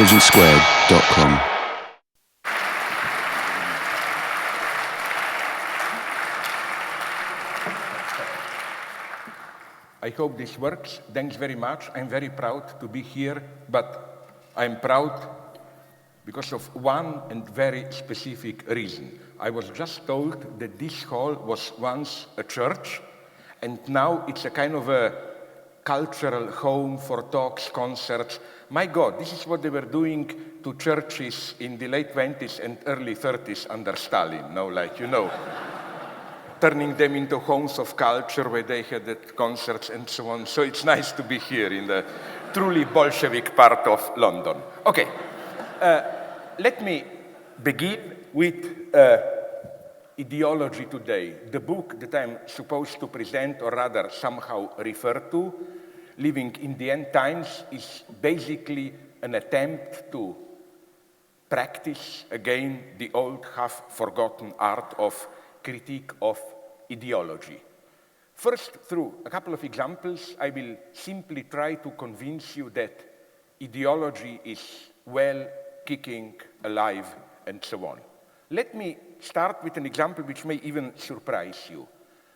intelligencesquared.com. I hope this works. Thanks very much. I'm very proud to be here, but I'm proud because of one and very specific reason. I was just told that this hall was once a church, and now it's a kind of a cultural home for talks, concerts. My God, this is what they were doing to churches in the late 20s and early 30s under Stalin, turning them into homes of culture where they had concerts and so on. So it's nice to be here in the truly Bolshevik part of London. Okay, let me begin with Ideology Today, the book that I'm supposed to present, or rather somehow refer to, Living in the End Times, is basically an attempt to practice again the old half-forgotten art of critique of ideology. First, through a couple of examples, I will simply try to convince you that ideology is well, kicking, alive, and so on. Let me start with an example which may even surprise you.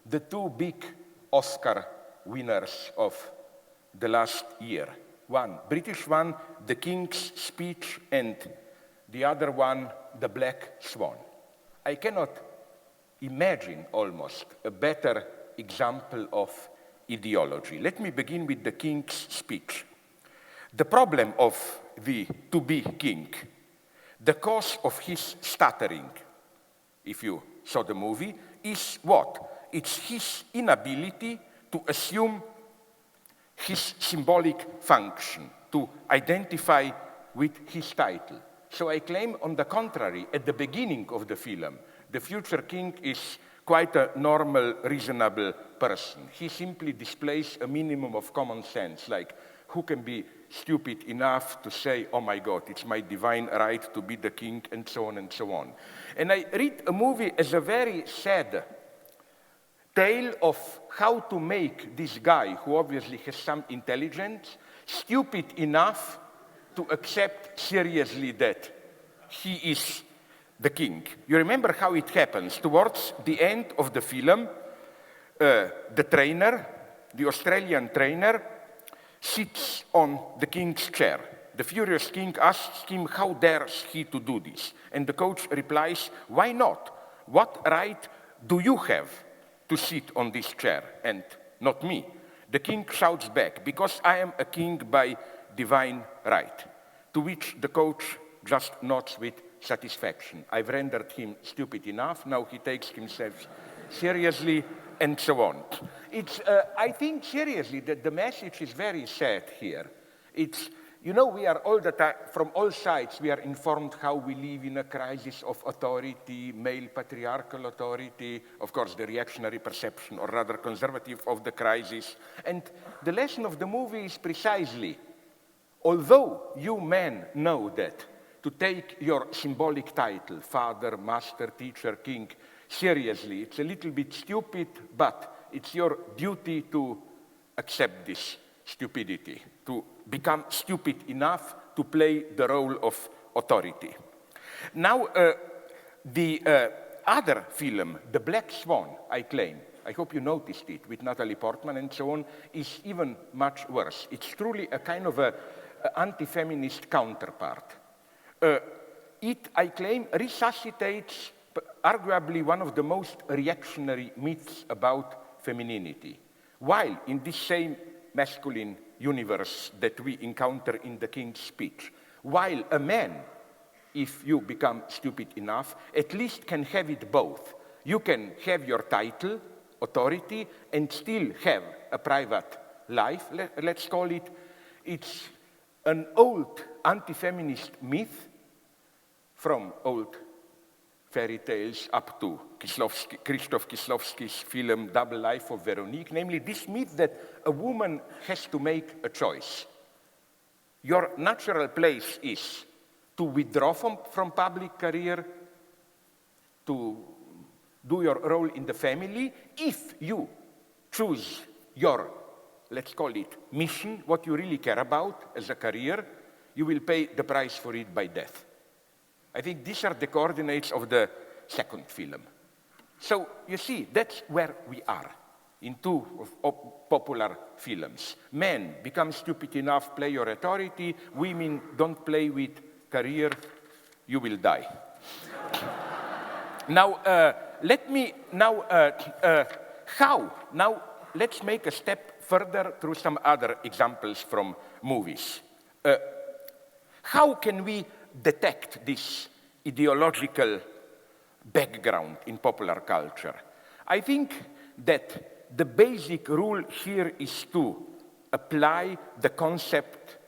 The two big Oscar winners of the last year. One, British one, The King's Speech, and the other one, The Black Swan. I cannot imagine almost a better example of ideology. Let me begin with The King's Speech. The problem of the to-be king, the cause of his stuttering, if you saw the movie, is what? It's his inability to assume his symbolic function, to identify with his title. So I claim, on the contrary, at the beginning of the film, the future king is quite a normal, reasonable person. He simply displays a minimum of common sense, like who can be stupid enough to say, oh my God, it's my divine right to be the king, and so on and so on. And I read a movie as a very sad tale of how to make this guy, who obviously has some intelligence, stupid enough to accept seriously that he is the king. You remember how it happens. Towards the end of the film, the trainer, the Australian trainer, sits on the king's chair. The furious king asks him, how dares he to do this? And the coach replies, why not? What right do you have to sit on this chair and not me? The king shouts back, because I am a king by divine right. To which the coach just nods with satisfaction. I've rendered him stupid enough, now he takes himself seriously, and so on. It's, I think seriously that the message is very sad here. It's, we are all the time, from all sides, we are informed how we live in a crisis of authority, male patriarchal authority, of course the reactionary perception, or rather conservative, of the crisis. And the lesson of the movie is precisely, although you men know that to take your symbolic title, father, master, teacher, king, seriously, it's a little bit stupid, but it's your duty to accept this stupidity, to become stupid enough to play the role of authority. Now, the other film, The Black Swan, I claim, I hope you noticed it, with Natalie Portman and so on, is even much worse. It's truly a kind of a anti-feminist counterpart. It, I claim, resuscitates arguably one of the most reactionary myths about femininity. While in this same masculine universe that we encounter in the King's Speech, while a man, if you become stupid enough, at least can have it both. You can have your title, authority, and still have a private life, let's call it. It's an old anti-feminist myth from old fairy tales up to Krzysztof Kieslowski's film Double Life of Veronique, namely this myth that a woman has to make a choice. Your natural place is to withdraw from public career, to do your role in the family. If you choose your, let's call it, mission, what you really care about as a career, you will pay the price for it by death. I think these are the coordinates of the second film. So you see, that's where we are in two of popular films. Men become stupid enough, play your authority. Women don't play with career, you will die. Now, how? Now, let's make a step further through some other examples from movies. How can we detect this ideological background in popular culture? I think that the basic rule here is to apply the concept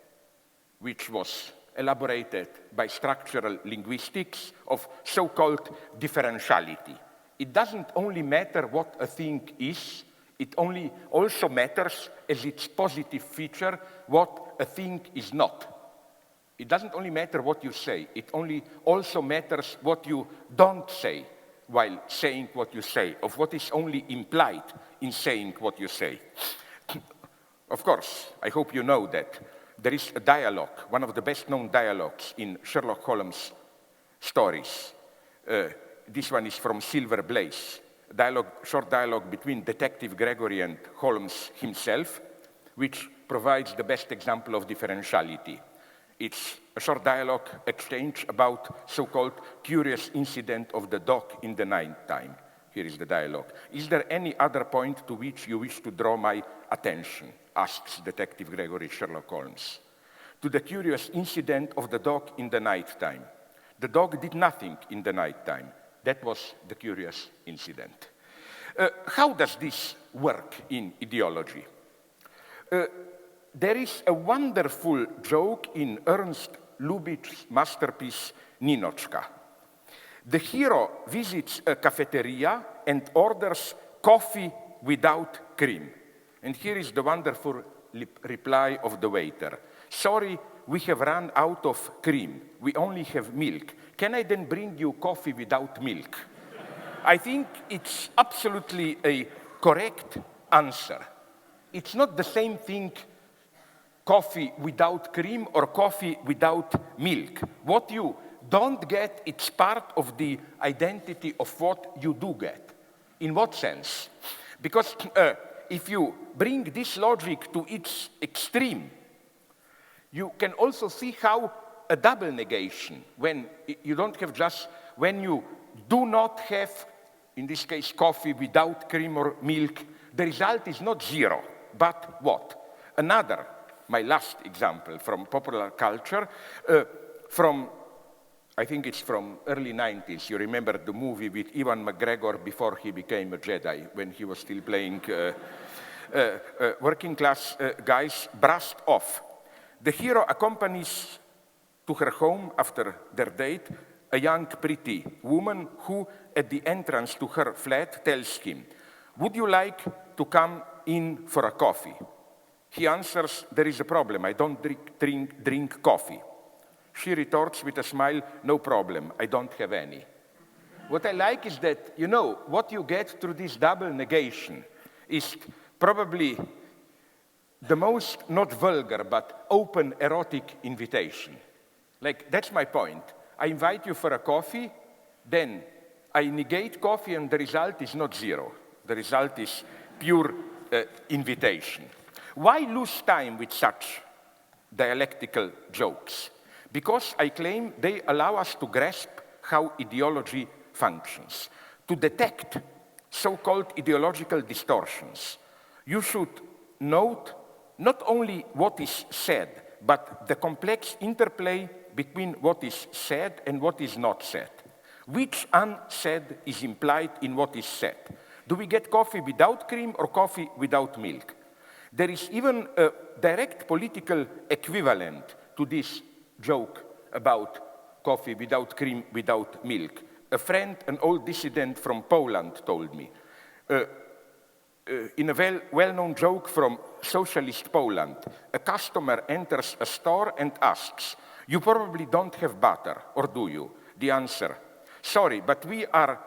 which was elaborated by structural linguistics of so-called differentiality. It doesn't only matter what a thing is, it also matters as its positive feature what a thing is not. It doesn't only matter what you say, it also matters what you don't say while saying what you say, of what is only implied in saying what you say. Of course, I hope you know that there is a dialogue, one of the best-known dialogues in Sherlock Holmes stories. This one is from Silver Blaze, short dialogue between Detective Gregory and Holmes himself, which provides the best example of differentiality. It's a short dialogue exchange about so-called curious incident of the dog in the night time. Here is the dialogue. Is there any other point to which you wish to draw my attention? Asks Detective Gregory Sherlock Holmes. To the curious incident of the dog in the night time. The dog did nothing in the night time. That was the curious incident. How does this work in ideology? There is a wonderful joke in Ernst Lubitsch's masterpiece, Ninochka. The hero visits a cafeteria and orders coffee without cream. And here is the wonderful reply of the waiter. Sorry, we have run out of cream. We only have milk. Can I then bring you coffee without milk? I think it's absolutely a correct answer. It's not the same thing, coffee without cream or coffee without milk. What you don't get, it's part of the identity of what you do get. In what sense? Because if you bring this logic to its extreme, you can also see how a double negation, when you don't have just, when you do not have, in this case, coffee without cream or milk, the result is not zero, but what? Another, my last example from popular culture, I think it's from early 90s. You remember the movie with Ewan McGregor before he became a Jedi, when he was still playing working class guys, Blast Off. The hero accompanies to her home after their date a young, pretty woman who, at the entrance to her flat, tells him, "Would you like to come in for a coffee?" He answers, "There is a problem. I don't drink coffee." She retorts with a smile, "No problem. I don't have any." What I like is that, you know, what you get through this double negation is probably the most not vulgar but open erotic invitation. Like, that's my point. I invite you for a coffee, then I negate coffee, and the result is not zero. The result is pure invitation. Why lose time with such dialectical jokes? Because I claim they allow us to grasp how ideology functions, to detect so-called ideological distortions. You should note not only what is said, but the complex interplay between what is said and what is not said. Which unsaid is implied in what is said? Do we get coffee without cream or coffee without milk? There is even a direct political equivalent to this joke about coffee without cream, without milk. A friend, an old dissident from Poland, told me. In a well-known joke from socialist Poland, a customer enters a store and asks, "You probably don't have butter, or do you?" The answer, "Sorry, but we are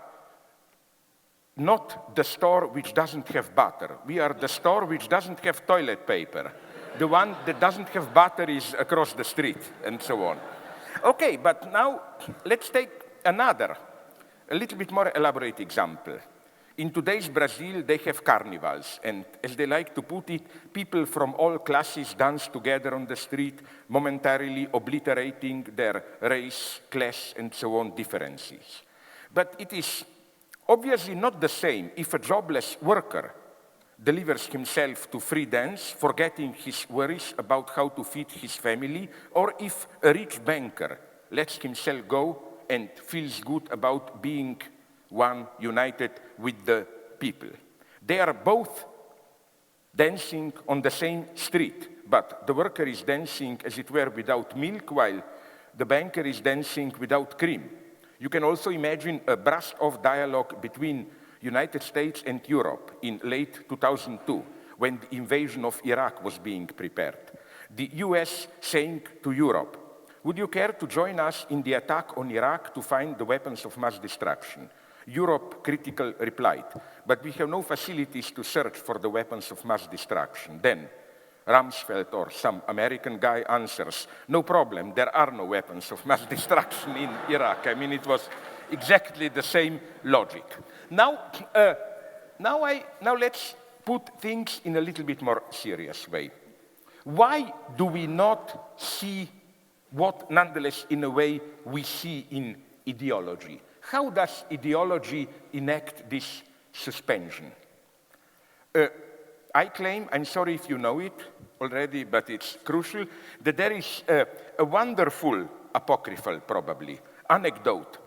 not the store which doesn't have butter. We are the store which doesn't have toilet paper." the one that doesn't have batteries across the street, and so on. Okay, but now let's take another, a little bit more elaborate example. In today's Brazil, they have carnivals, and as they like to put it, people from all classes dance together on the street, momentarily obliterating their race, class, and so on differences. But it is obviously not the same if a jobless worker delivers himself to free dance, forgetting his worries about how to feed his family, or if a rich banker lets himself go and feels good about being one united with the people. They are both dancing on the same street, but the worker is dancing, as it were, without milk, while the banker is dancing without cream. You can also imagine a brushed-off dialogue between United States and Europe in late 2002, when the invasion of Iraq was being prepared. The US saying to Europe, "Would you care to join us in the attack on Iraq to find the weapons of mass destruction?" Europe critical replied, "But we have no facilities to search for the weapons of mass destruction." Then Rumsfeld or some American guy answers, "No problem, there are no weapons of mass destruction in Iraq." I mean, it was exactly the same logic. Now let's put things in a little bit more serious way. Why do we not see what, nonetheless, in a way, we see in ideology? How does ideology enact this suspension? I claim, I'm sorry if you know it already, but it's crucial, that there is a wonderful, apocryphal probably, anecdote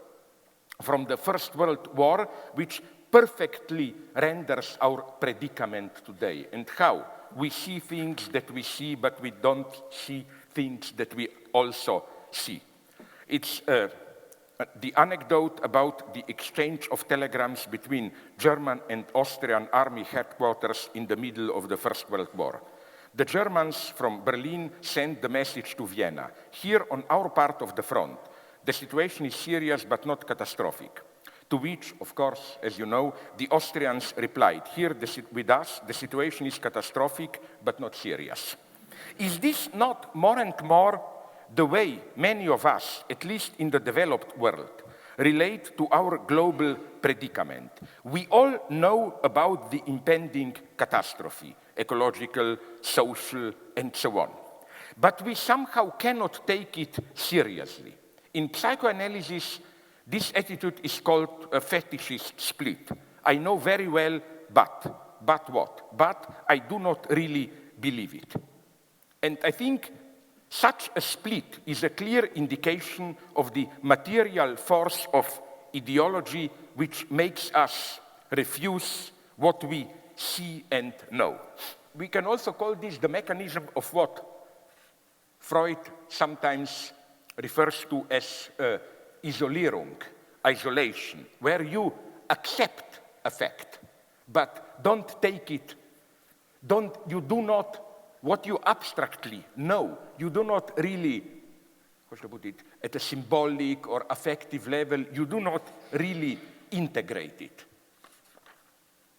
from the First World War, which perfectly renders our predicament today, and how we see things that we see, but we don't see things that we also see. It's the anecdote about the exchange of telegrams between German and Austrian army headquarters in the middle of the First World War. The Germans from Berlin sent the message to Vienna. "Here on our part of the front, the situation is serious but not catastrophic." To which, of course, as you know, the Austrians replied, "Here with us, the situation is catastrophic but not serious." Is this not more and more the way many of us, at least in the developed world, relate to our global predicament? We all know about the impending catastrophe, ecological, social, and so on. But we somehow cannot take it seriously. In psychoanalysis, this attitude is called a fetishist split. I know very well, but what? But I do not really believe it. And I think such a split is a clear indication of the material force of ideology which makes us refuse what we see and know. We can also call this the mechanism of what Freud sometimes refers to as Isolierung, isolation, where you accept a fact, but don't take it, you do not, what you abstractly know, you do not really, how should I put it, at a symbolic or affective level, you do not really integrate it.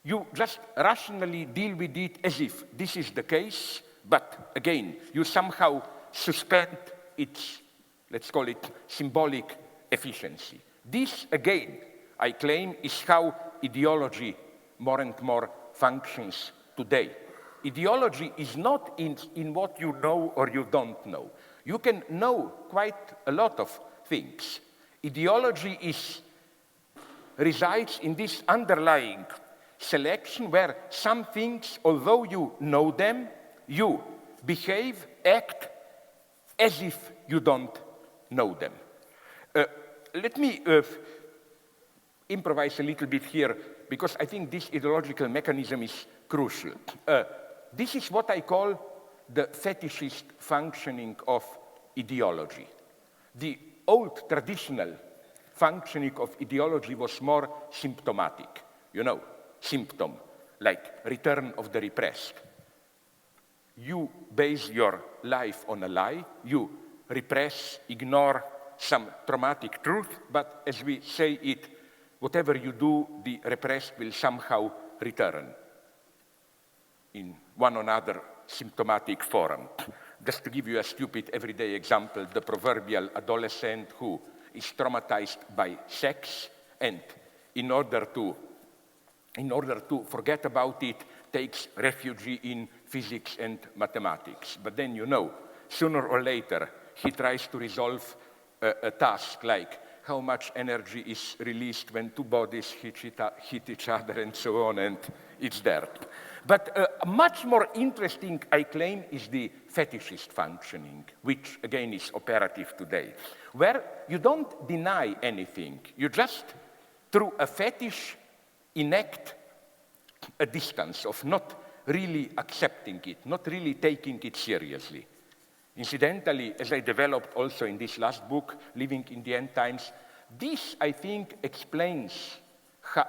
You just rationally deal with it as if this is the case, but again, you somehow suspend its, let's call it, symbolic efficiency. This, again, I claim, is how ideology more and more functions today. Ideology is not in what you know or you don't know. You can know quite a lot of things. Ideology resides in this underlying selection where some things, although you know them, you behave, act as if you don't know them. Let me improvise a little bit here, because I think this ideological mechanism is crucial. This is what I call the fetishist functioning of ideology. The old traditional functioning of ideology was more symptomatic. You know, symptom, like return of the repressed. You base your life on a lie, you repress, ignore some traumatic truth, but as we say it, whatever you do, the repressed will somehow return in one or another symptomatic form. Just to give you a stupid everyday example, the proverbial adolescent who is traumatized by sex and in order to forget about it, takes refuge in physics and mathematics. But then, sooner or later, he tries to resolve a task like how much energy is released when two bodies hit each other and so on, and it's there. But much more interesting, I claim, is the fetishist functioning, which again is operative today, where you don't deny anything. You just, through a fetish, enact a distance of not really accepting it, not really taking it seriously. Incidentally, as I developed also in this last book, Living in the End Times, this, I think, explains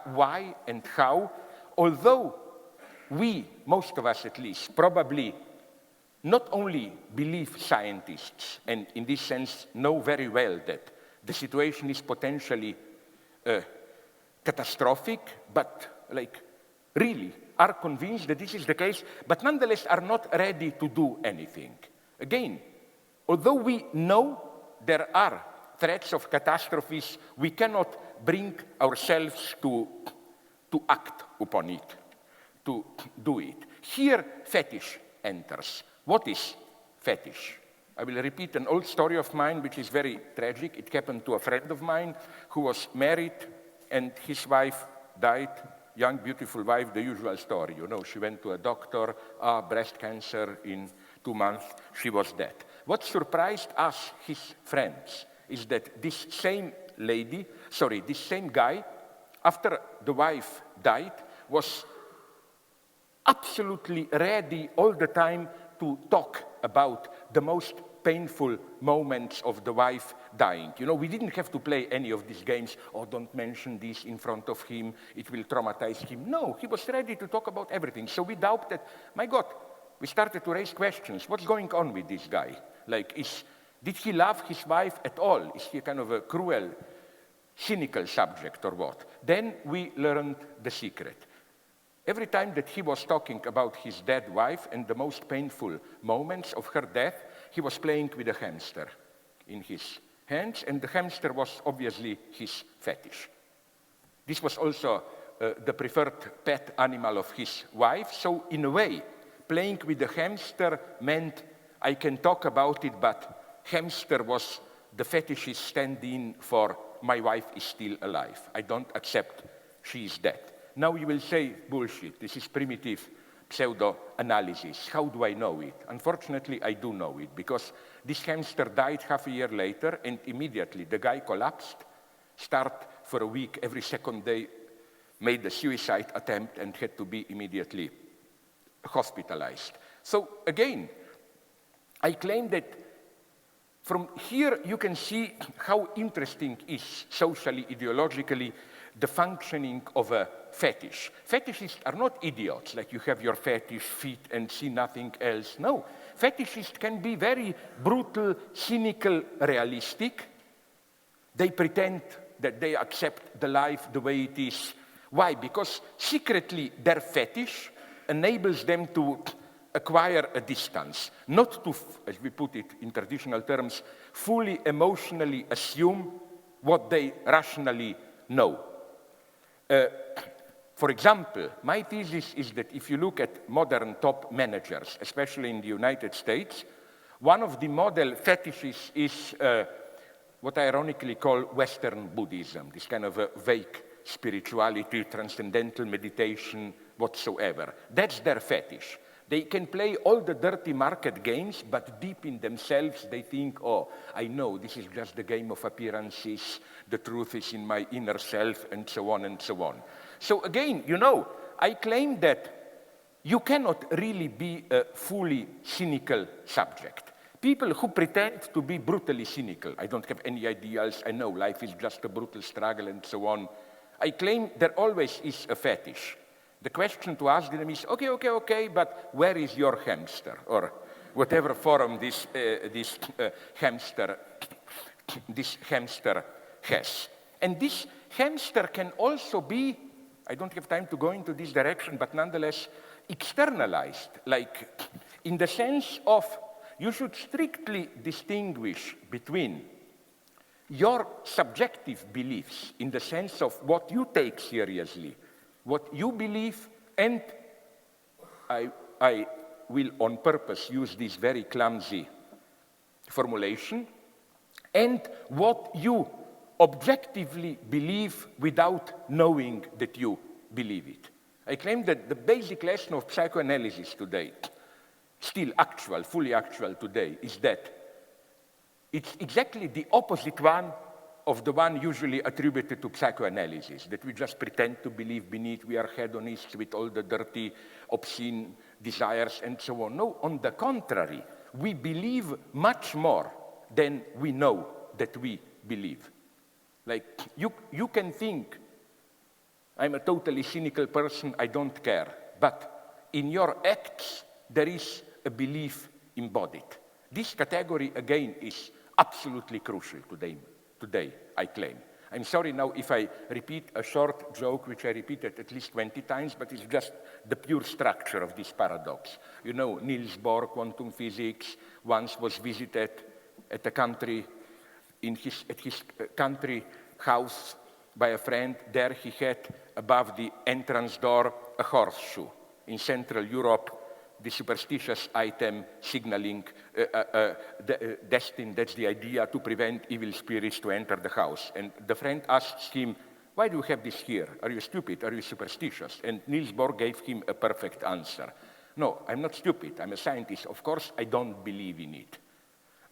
why and how, although we, most of us at least, probably not only believe scientists, and in this sense know very well that the situation is potentially catastrophic, but really are convinced that this is the case, but nonetheless are not ready to do anything. Again, although we know there are threats of catastrophes, we cannot bring ourselves to act upon it, to do it. Here, fetish enters. What is fetish? I will repeat an old story of mine, which is very tragic. It happened to a friend of mine who was married, and his wife died. Young, beautiful wife, the usual story. She went to a doctor, breast cancer, in 2 months, she was dead. What surprised us, his friends, is that this same guy, after the wife died, was absolutely ready all the time to talk about the most painful moments of the wife dying. We didn't have to play any of these games. Oh, don't mention this in front of him. It will traumatize him. No, he was ready to talk about everything. So we doubted, my God, we started to raise questions. What's going on with this guy? Did he love his wife at all? Is he kind of a cruel, cynical subject or what? Then we learned the secret. Every time that he was talking about his dead wife and the most painful moments of her death, he was playing with a hamster in his hands, and the hamster was obviously his fetish. This was also the preferred pet animal of his wife, so in a way, playing with the hamster meant I can talk about it, but hamster was the fetishist stand-in for my wife is still alive. I don't accept she is dead. Now you will say, bullshit, this is primitive pseudo-analysis. How do I know it? Unfortunately, I do know it, because this hamster died half a year later, and immediately the guy collapsed, starved for a week, every second day, made a suicide attempt, and had to be immediately hospitalized. So again, I claim that from here you can see how interesting is socially, ideologically, the functioning of a fetish. Fetishists are not idiots, like you have your fetish feet and see nothing else. No, fetishists can be very brutal, cynical, realistic. They pretend that they accept the life the way it is. Why? Because secretly their fetish enables them to acquire a distance, not to, as we put it in traditional terms, fully emotionally assume what they rationally know. For example, my thesis is that if you look at modern top managers, especially in the United States, one of the model fetishes is what I ironically call Western Buddhism, this kind of a vague spirituality, transcendental meditation, whatsoever. That's their fetish. They can play all the dirty market games, but deep in themselves they think, oh, I know, this is just the game of appearances, the truth is in my inner self, and so on and so on. So again, I claim that you cannot really be a fully cynical subject. People who pretend to be brutally cynical, I don't have any ideals, I know life is just a brutal struggle and so on, I claim there always is a fetish. The question to ask them is, okay, but where is your hamster? Or whatever form this hamster has. And this hamster can also be, I don't have time to go into this direction, but nonetheless externalized. Like in the sense of you should strictly distinguish between your subjective beliefs in the sense of what you take seriously, what you believe, and I will on purpose use this very clumsy formulation, and what you objectively believe without knowing that you believe it. I claim that the basic lesson of psychoanalysis today, still actual, fully actual today, is that it's exactly the opposite one of the one usually attributed to psychoanalysis, that we just pretend to believe beneath, we are hedonists with all the dirty, obscene desires and so on. No, on the contrary, we believe much more than we know that we believe. Like, you can think, I'm a totally cynical person, I don't care, but in your acts, there is a belief embodied. This category, again, is absolutely crucial today, I claim. I'm sorry now if I repeat a short joke, which I repeated at least 20 times, but it's just the pure structure of this paradox. You know, Niels Bohr, quantum physics, once was visited at a country, at his country house by a friend. There he had above the entrance door a horseshoe. In Central Europe, the superstitious item signaling destined, that's the idea, to prevent evil spirits to enter the house. And the friend asks him, why do you have this here? Are you stupid? Are you superstitious? And Niels Bohr gave him a perfect answer. No, I'm not stupid. I'm a scientist. Of course, I don't believe in it.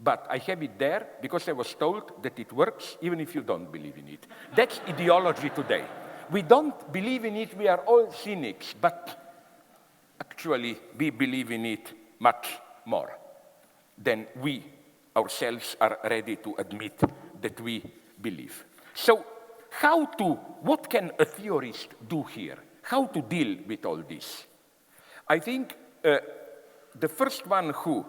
But I have it there because I was told that it works even if you don't believe in it. That's ideology today. We don't believe in it. We are all cynics, but actually, we believe in it much more than we ourselves are ready to admit that we believe. So, what can a theorist do here? How to deal with all this? I think the first one who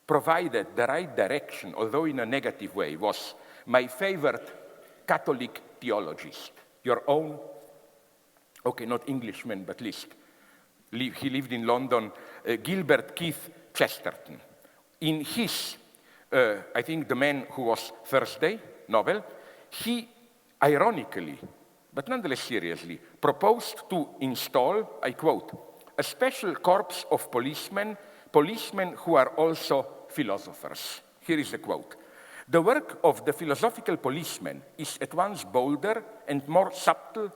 provided the right direction, although in a negative way, was my favorite Catholic theologist, your own, okay, not Englishman, but List. He lived in London, Gilbert Keith Chesterton. In his, I think, The Man Who Was Thursday novel, he ironically, but nonetheless seriously, proposed to install, I quote, a special corps of policemen who are also philosophers. Here is the quote. The work of the philosophical policeman is at once bolder and more subtle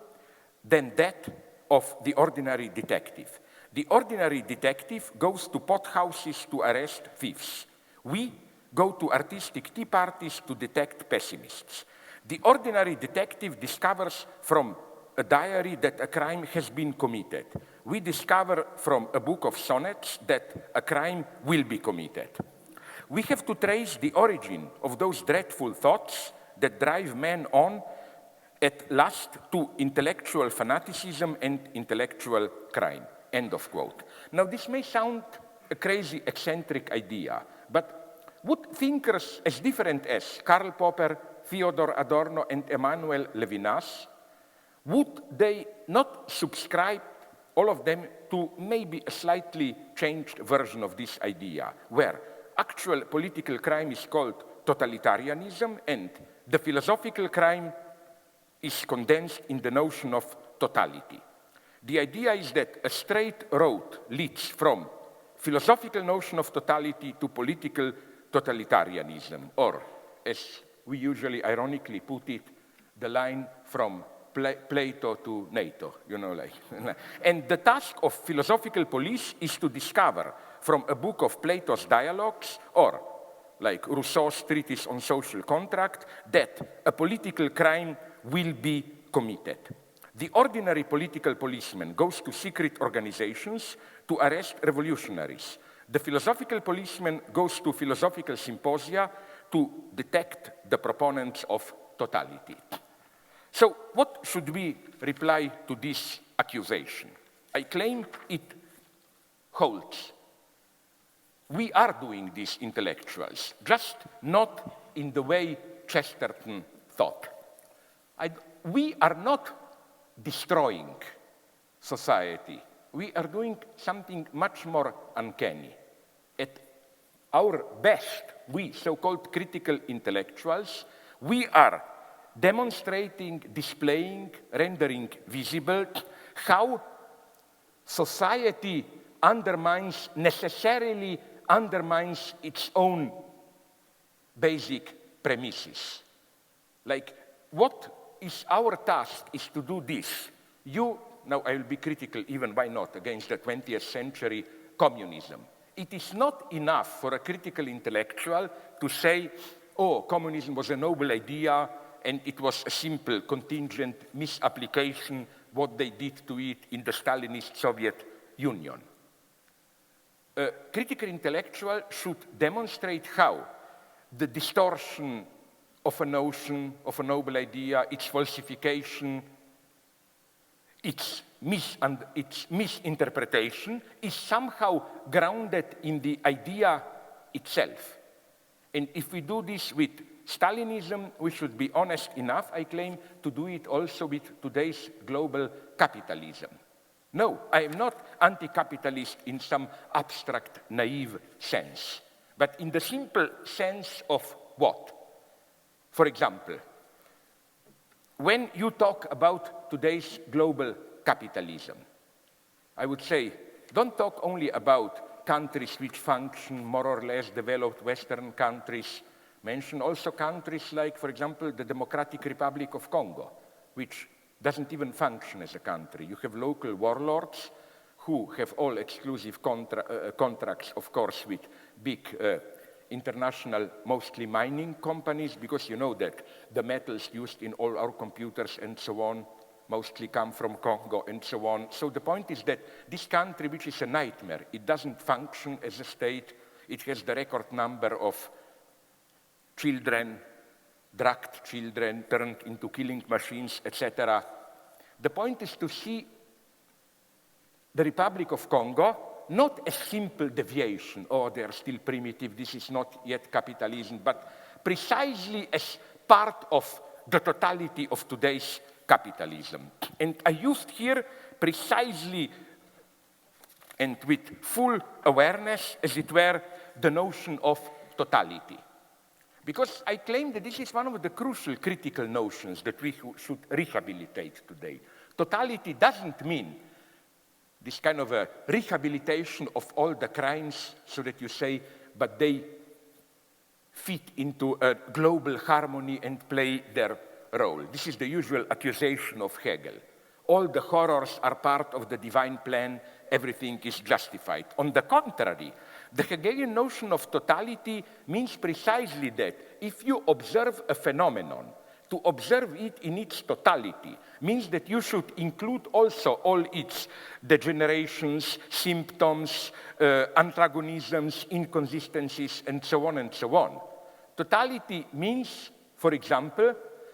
than that of the ordinary detective. The ordinary detective goes to pothouses to arrest thieves. We go to artistic tea parties to detect pessimists. The ordinary detective discovers from a diary that a crime has been committed. We discover from a book of sonnets that a crime will be committed. We have to trace the origin of those dreadful thoughts that drive man on at last to intellectual fanaticism and intellectual crime. End of quote. Now, this may sound a crazy, eccentric idea, but would thinkers as different as Karl Popper, Theodor Adorno, and Emmanuel Levinas, would they not subscribe, all of them, to maybe a slightly changed version of this idea, where actual political crime is called totalitarianism, and the philosophical crime is condensed in the notion of totality. The idea is that a straight road leads from philosophical notion of totality to political totalitarianism, or, as we usually ironically put it, the line from Plato to NATO, you know, like. And the task of philosophical police is to discover from a book of Plato's dialogues, or like Rousseau's treatise on social contract, that a political crime will be committed. The ordinary political policeman goes to secret organizations to arrest revolutionaries. The philosophical policeman goes to philosophical symposia to detect the proponents of totality. So what should we reply to this accusation? I claim it holds. We are doing this, intellectuals, just not in the way Chesterton thought. We are not destroying society. We are doing something much more uncanny. at our best, we so-called critical intellectuals, we are demonstrating, displaying, rendering visible how society necessarily undermines its own basic premises. Like, what is our task is to do this. Now I will be critical even, why not, against the 20th century communism. It is not enough for a critical intellectual to say, oh, communism was a noble idea and it was a simple contingent misapplication, what they did to it in the Stalinist Soviet Union. A critical intellectual should demonstrate how the distortion of a notion, of a noble idea, its falsification, its misinterpretation is somehow grounded in the idea itself. And if we do this with Stalinism, we should be honest enough, I claim, to do it also with today's global capitalism. No, I am not anti-capitalist in some abstract, naive sense, but in the simple sense of what? For example, when you talk about today's global capitalism, I would say, don't talk only about countries which function more or less developed Western countries. Mention also countries like, for example, the Democratic Republic of Congo, which doesn't even function as a country. You have local warlords who have all exclusive contracts, of course, with big international, mostly mining companies, because you know that the metals used in all our computers and so on mostly come from Congo and so on. So the point is that this country, which is a nightmare, it doesn't function as a state. It has the record number of children, drugged children, turned into killing machines, etc. The point is to see the Republic of Congo not a simple deviation, oh, they are still primitive, this is not yet capitalism, but precisely as part of the totality of today's capitalism. And I used here precisely and with full awareness, as it were, the notion of totality. Because I claim that this is one of the crucial critical notions that we should rehabilitate today. Totality doesn't mean this kind of a rehabilitation of all the crimes so that you say, but they fit into a global harmony and play their role. This is the usual accusation of Hegel. All the horrors are part of the divine plan, everything is justified. On the contrary, the Hegelian notion of totality means precisely that if you observe a phenomenon, to observe it in its totality means that you should include also all its degenerations, symptoms, antagonisms, inconsistencies, and so on and so on. Totality means, for example,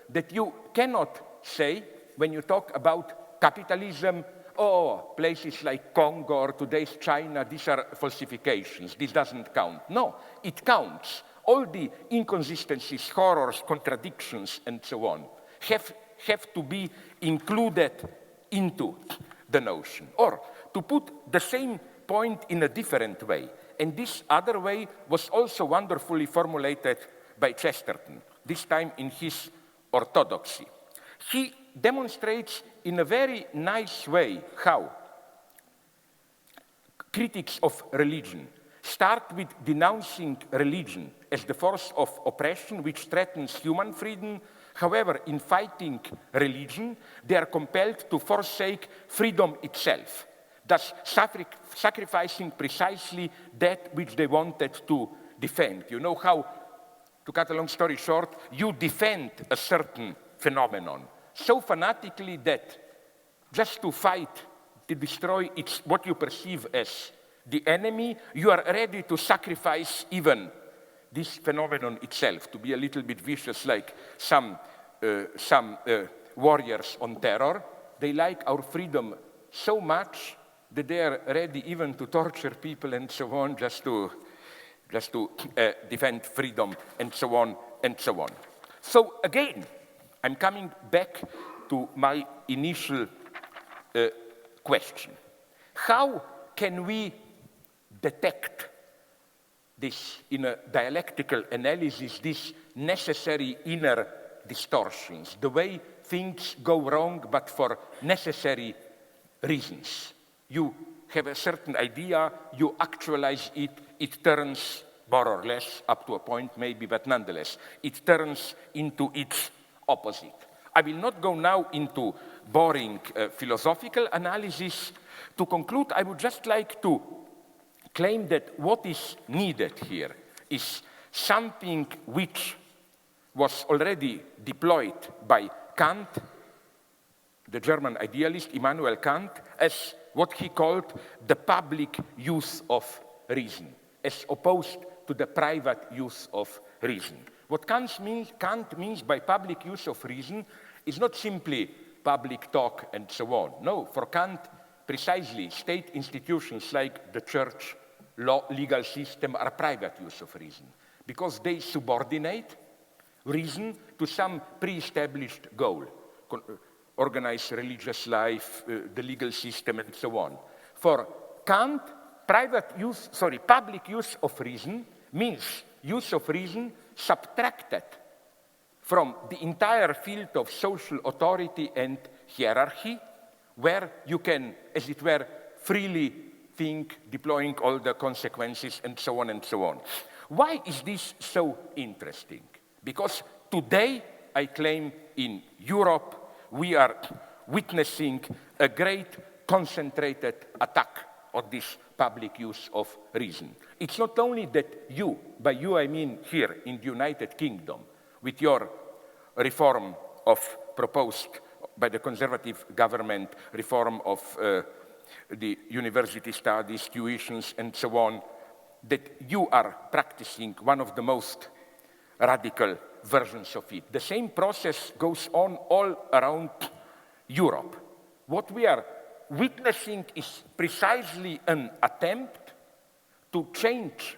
that you cannot say, when you talk about capitalism, oh, places like Congo or today's China, these are falsifications, this doesn't count. No, it counts. All the inconsistencies, horrors, contradictions, and so on have to be included into the notion. Or, to put the same point in a different way, and this other way was also wonderfully formulated by Chesterton, this time in his Orthodoxy. He demonstrates in a very nice way how critics of religion start with denouncing religion as the force of oppression which threatens human freedom. However, in fighting religion, they are compelled to forsake freedom itself, thus sacrificing precisely that which they wanted to defend. You know how, to cut a long story short, you defend a certain phenomenon so fanatically that just to fight, to destroy what you perceive as the enemy, you are ready to sacrifice even this phenomenon itself, to be a little bit vicious like some warriors on terror. They like our freedom so much that they are ready even to torture people and so on, just to defend freedom and so on and so on. So again, I'm coming back to my initial question. How can we detect this, in a dialectical analysis, these necessary inner distortions, the way things go wrong but for necessary reasons. You have a certain idea, you actualize it, it turns more or less, up to a point maybe, but nonetheless, it turns into its opposite. I will not go now into boring philosophical analysis. To conclude, I would just like to claim that what is needed here is something which was already deployed by Kant, the German idealist Immanuel Kant, as what he called the public use of reason, as opposed to the private use of reason. What Kant means by public use of reason is not simply public talk and so on. No, for Kant, precisely, state institutions like the church, legal system are private use of reason because they subordinate reason to some pre-established goal, organized religious life, the legal system, and so on. For Kant, public use of reason means use of reason subtracted from the entire field of social authority and hierarchy, where you can, as it were, freely think, deploying all the consequences, and so on and so on. Why is this so interesting? Because today, I claim, in Europe, we are witnessing a great concentrated attack on this public use of reason. It's not only that you, by you I mean here in the United Kingdom, with your reform proposed by the conservative government, reform of the university studies, tuitions, and so on, that you are practicing one of the most radical versions of it. The same process goes on all around Europe. What we are witnessing is precisely an attempt to change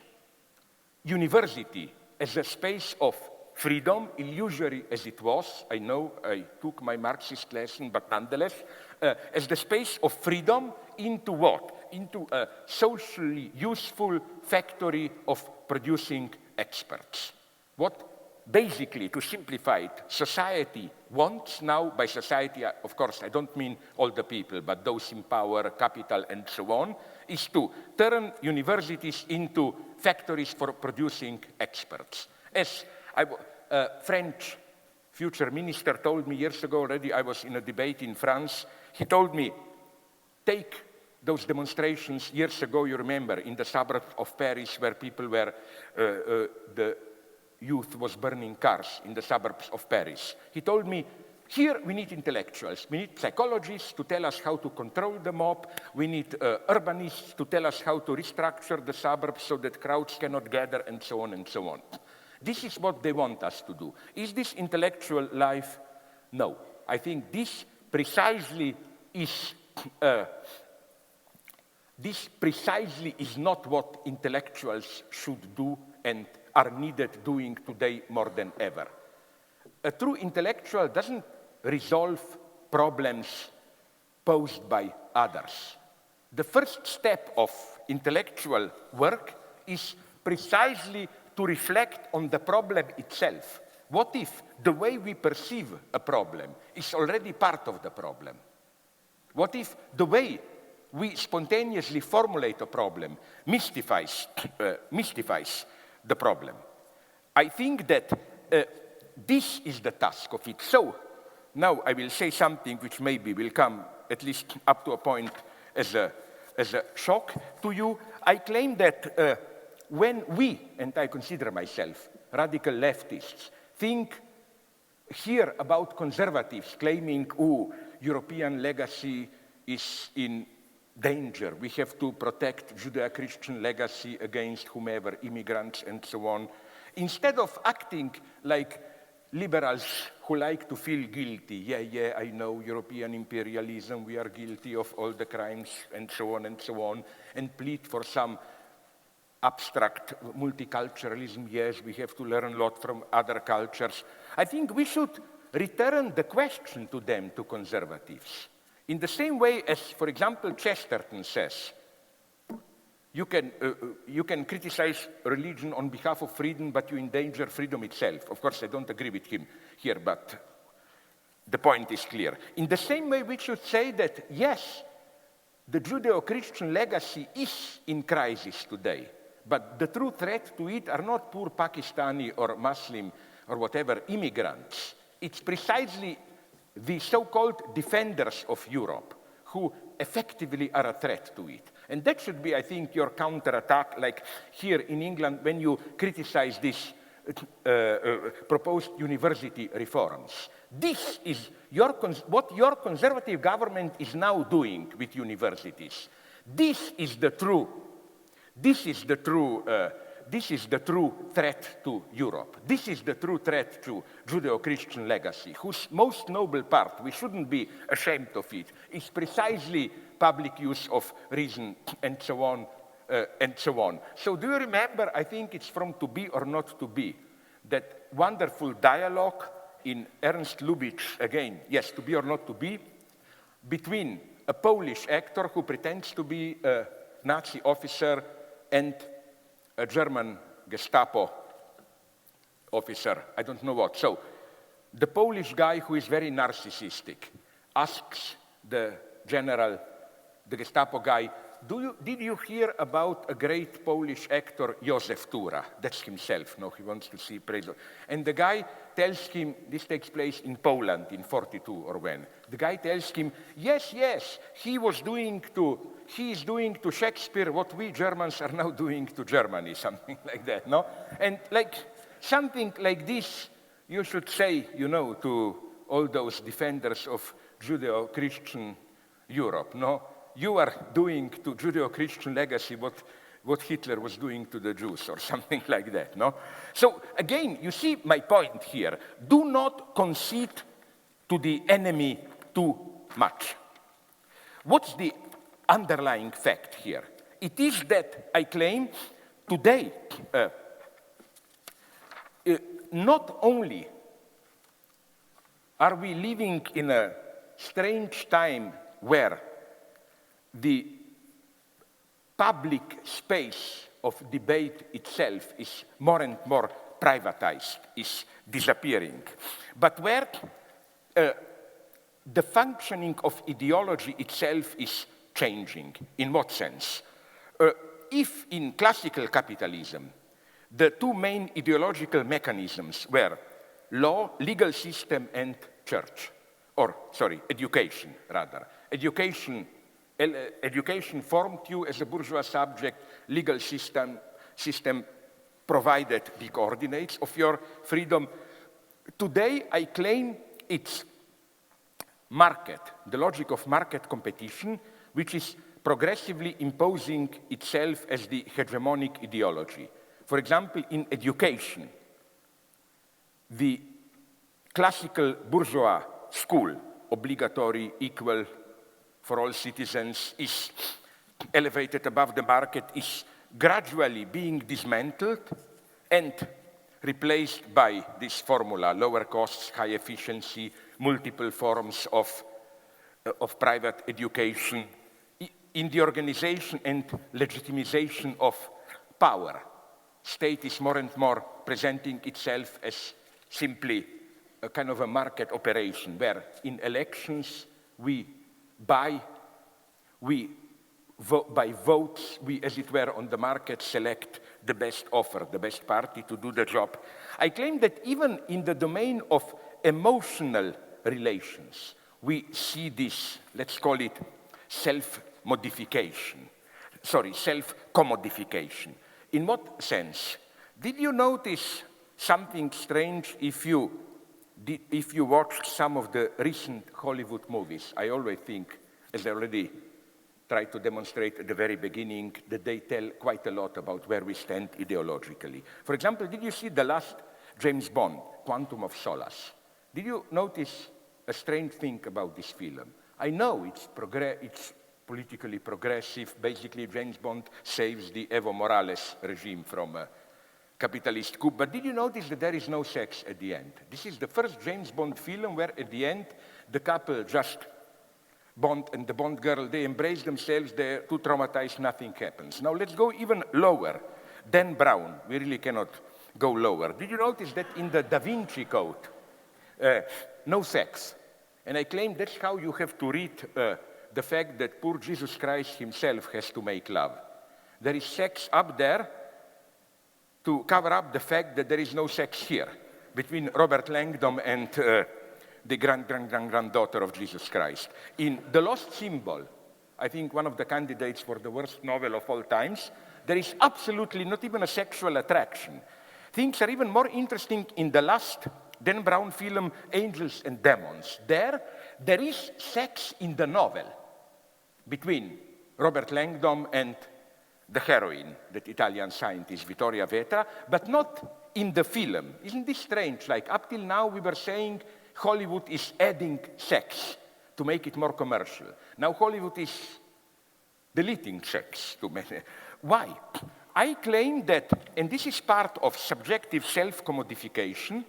university as a space of freedom, illusory as it was. I know I took my Marxist lesson, but nonetheless, as the space of freedom into what? Into a socially useful factory of producing experts. What basically, to simplify it, society wants now, by society, of course, I don't mean all the people, but those in power, capital, and so on, is to turn universities into factories for producing experts. As a French future minister told me years ago already, I was in a debate in France, he told me, take those demonstrations years ago, you remember, in the suburbs of Paris where people were, the youth was burning cars in the suburbs of Paris. He told me, here we need intellectuals, we need psychologists to tell us how to control the mob, we need urbanists to tell us how to restructure the suburbs so that crowds cannot gather, and so on and so on. This is what they want us to do. Is this intellectual life? No. I think this precisely is not what intellectuals should do and are needed doing today more than ever. A true intellectual doesn't resolve problems posed by others. The first step of intellectual work is precisely to reflect on the problem itself. What if the way we perceive a problem is already part of the problem? What if the way we spontaneously formulate a problem mystifies the problem? I think that this is the task of it. So now I will say something which maybe will come at least up to a point as a shock to you. I claim that when we, and I consider myself radical leftists, think here about conservatives claiming, European legacy is in danger. We have to protect Judeo-Christian legacy against whomever, immigrants and so on. Instead of acting like liberals who like to feel guilty, yeah, I know European imperialism, we are guilty of all the crimes and so on, and plead for some abstract multiculturalism, yes, we have to learn a lot from other cultures. I think we should return the question to them, to conservatives. In the same way as, for example, Chesterton says, you can criticize religion on behalf of freedom, but you endanger freedom itself. Of course, I don't agree with him here, but the point is clear. In the same way, we should say that, yes, the Judeo-Christian legacy is in crisis today, but the true threat to it are not poor Pakistani or Muslim or whatever immigrants. It's precisely the so-called defenders of Europe who effectively are a threat to it. And that should be, I think, your counterattack, like here in England when you criticize these proposed university reforms. This is what your conservative government is now doing with universities. This is the true threat to Europe. This is the true threat to Judeo-Christian legacy, whose most noble part, we shouldn't be ashamed of it, is precisely public use of reason and so on, and so on. So do you remember, I think it's from To Be or Not to Be, that wonderful dialogue in Ernst Lubitsch, again, yes, To Be or Not to Be, between a Polish actor who pretends to be a Nazi officer and a German Gestapo officer, I don't know what. So the Polish guy who is very narcissistic asks the general, the Gestapo guy, did you hear about a great Polish actor, Józef Tura? That's himself, no, he wants to see praise. And the guy tells him, this takes place in Poland in 42 or when. The guy tells him, yes, he is doing to Shakespeare what we Germans are now doing to Germany, something like that, no? And like, something like this, you should say, you know, to all those defenders of Judeo-Christian Europe, no? You are doing to Judeo-Christian legacy what Hitler was doing to the Jews or something like that, no? So again, you see my point here. Do not concede to the enemy too much. What's the underlying fact here? It is that I claim today, not only are we living in a strange time where the public space of debate itself is more and more privatized, is disappearing, but where the functioning of ideology itself is changing. In what sense? If in classical capitalism, the two main ideological mechanisms were law, legal system, and church, or, sorry, education, rather. Education formed you as a bourgeois subject, legal system provided the coordinates of your freedom. Today, I claim it's market, the logic of market competition, which is progressively imposing itself as the hegemonic ideology. For example, in education, the classical bourgeois school, obligatory, equal for all citizens, is elevated above the market, is gradually being dismantled and replaced by this formula, lower costs, high efficiency, multiple forms of private education, in the organization and legitimization of power. State is more and more presenting itself as simply a kind of a market operation, where in elections by votes, we, as it were, on the market select the best offer, the best party to do the job. I claim that even in the domain of emotional relations, we see this, let's call it self-commodification. In what sense? Did you notice something strange if you watched some of the recent Hollywood movies? I always think, as I already tried to demonstrate at the very beginning, that they tell quite a lot about where we stand ideologically. For example, did you see the last James Bond, Quantum of Solace? Did you notice a strange thing about this film? I know it's politically progressive. Basically, James Bond saves the Evo Morales regime from a capitalist coup. But did you notice that there is no sex at the end? This is the first James Bond film where at the end the couple just Bond and the Bond girl, they embrace themselves, they're too traumatized, nothing happens. Now let's go even lower. Dan Brown, we really cannot go lower. Did you notice that in the Da Vinci Code, no sex? And I claim that's how you have to read the fact that poor Jesus Christ himself has to make love. There is sex up there to cover up the fact that there is no sex here between Robert Langdon and the granddaughter of Jesus Christ. In The Lost Symbol, I think one of the candidates for the worst novel of all times, there is absolutely not even a sexual attraction. Things are even more interesting in the last Dan Brown film, Angels and Demons. There is sex in the novel between Robert Langdon and the heroine, that Italian scientist, Vittoria Vetra, but not in the film. Isn't this strange? Like, up till now, we were saying Hollywood is adding sex to make it more commercial. Now Hollywood is deleting sex to make it. Why? I claim that, and this is part of subjective self-commodification,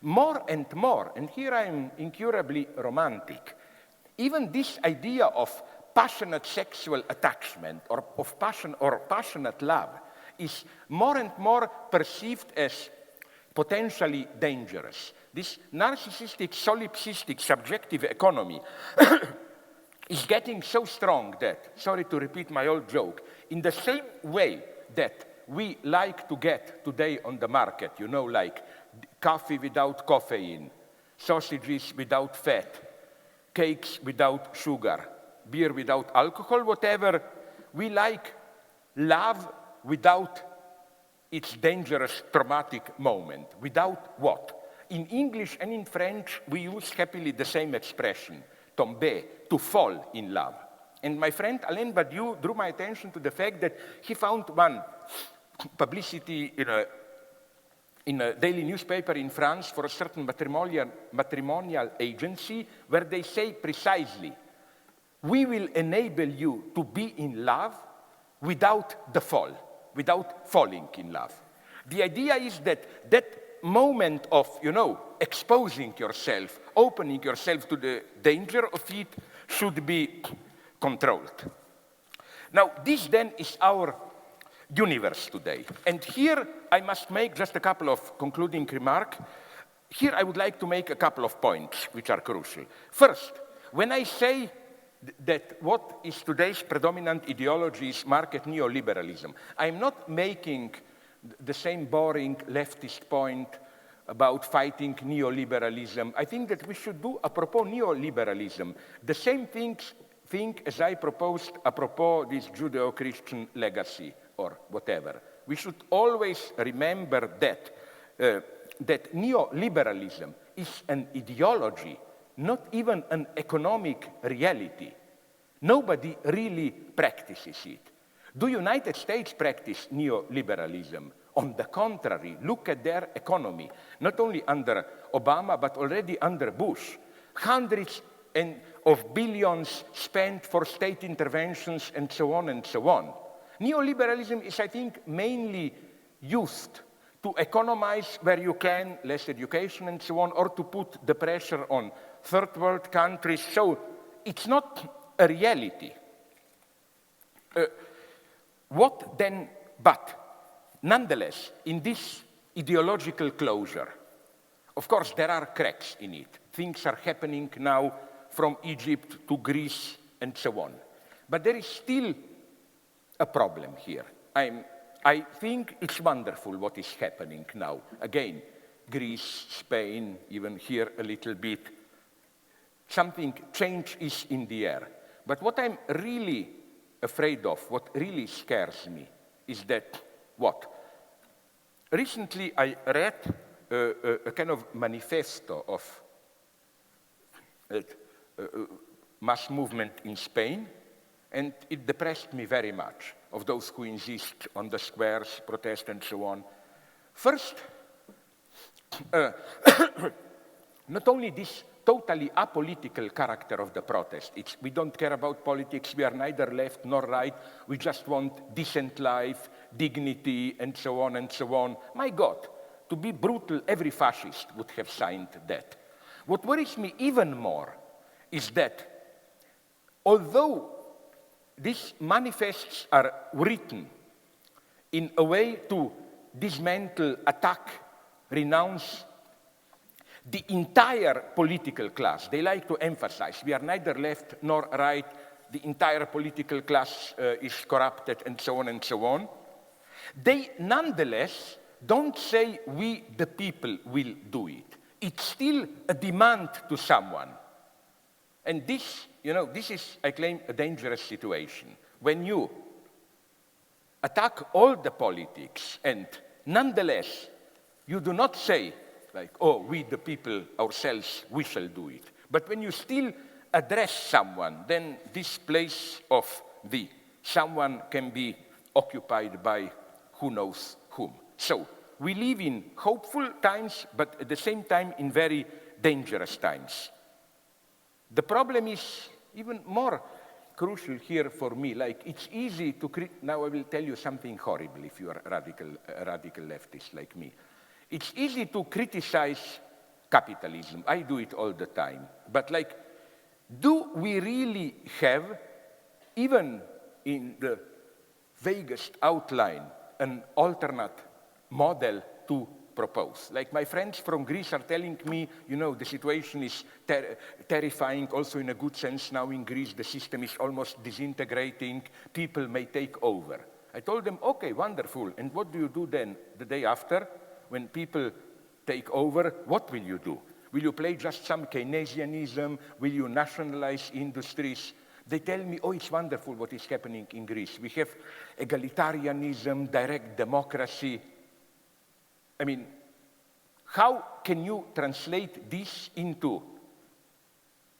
more and more, and here I'm incurably romantic, even this idea of passionate sexual attachment or of passion or passionate love is more and more perceived as potentially dangerous. This narcissistic, solipsistic, subjective economy is getting so strong that, sorry to repeat my old joke, in the same way that we like to get today on the market, you know, like coffee without caffeine, sausages without fat, cakes without sugar, beer without alcohol, whatever, we like love without its dangerous traumatic moment. Without what? In English and in French, we use happily the same expression, tomber, to fall in love. And my friend Alain Badiou drew my attention to the fact that he found one publicity in a daily newspaper in France for a certain matrimonial agency where they say precisely, we will enable you to be in love without the fall, without falling in love. The idea is that that moment of, exposing yourself, opening yourself to the danger of it should be controlled. Now, this then is our universe today. And here I must make just a couple of concluding remarks. Here I would like to make a couple of points which are crucial. First, when I say that what is today's predominant ideology is market neoliberalism, I'm not making the same boring leftist point about fighting neoliberalism. I think that we should do, apropos neoliberalism, the same thing as I proposed apropos this Judeo-Christian legacy or whatever. We should always remember that, that neoliberalism is an ideology, not even an economic reality. Nobody really practices it. Do United States practice neoliberalism? On the contrary, look at their economy, not only under Obama, but already under Bush. Hundreds of billions spent for state interventions and so on and so on. Neoliberalism is, I think, mainly used to economize where you can, less education and so on, or to put the pressure on third world countries. So it's not a reality. What then, but nonetheless, in this ideological closure, of course, there are cracks in it. Things are happening now from Egypt to Greece and so on. But there is still a problem here. I think it's wonderful what is happening now. Again, Greece, Spain, even here a little bit. Something, change is in the air. But what I'm really afraid of, what really scares me, is that what? Recently I read a kind of manifesto of mass movement in Spain, and it depressed me very much, of those who insist on the squares, protest, and so on. First, not only this totally apolitical character of the protest, we don't care about politics, we are neither left nor right, we just want decent life, dignity, and so on and so on. My God, to be brutal, every fascist would have signed that. What worries me even more is that although these manifests are written in a way to dismantle, attack, renounce the entire political class. They like to emphasize, we are neither left nor right, the entire political class is corrupted, and so on and so on. They nonetheless don't say we, the people, will do it. It's still a demand to someone. And this, this is, I claim, a dangerous situation. When you attack all the politics and nonetheless you do not say, like, oh, we the people ourselves, we shall do it. But when you still address someone, then this place of the someone can be occupied by who knows whom. So we live in hopeful times, but at the same time in very dangerous times. The problem is even more crucial here for me. Like, it's easy to now I will tell you something horrible if you are a radical leftist like me. It's easy to criticize capitalism. I do it all the time. But like, do we really have, even in the vaguest outline, an alternate model to propose? Like, my friends from Greece are telling me, the situation is terrifying, also in a good sense now in Greece. The system is almost disintegrating. People may take over. I told them, okay, wonderful. And what do you do then the day after? When people take over, what will you do? Will you play just some Keynesianism? Will you nationalize industries? They tell me, oh, it's wonderful what is happening in Greece. We have egalitarianism, direct democracy. I mean, how can you translate this into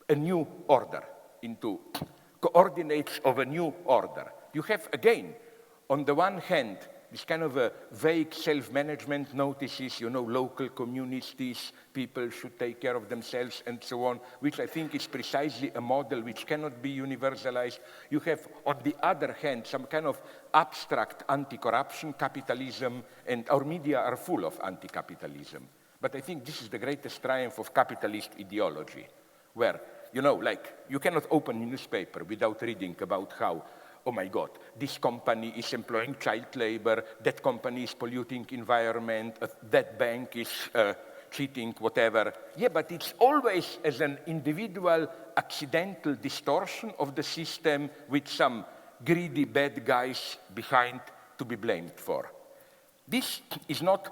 a new order, into coordinates of a new order? You have, again, on the one hand, this kind of a vague self-management notices, local communities, people should take care of themselves and so on, which I think is precisely a model which cannot be universalized. You have, on the other hand, some kind of abstract anti-corruption capitalism, and our media are full of anti-capitalism. But I think this is the greatest triumph of capitalist ideology, where, you cannot open a newspaper without reading about how, oh my God, this company is employing child labor, that company is polluting environment, that bank is cheating, whatever. Yeah, but it's always as an individual accidental distortion of the system with some greedy bad guys behind to be blamed for. This is not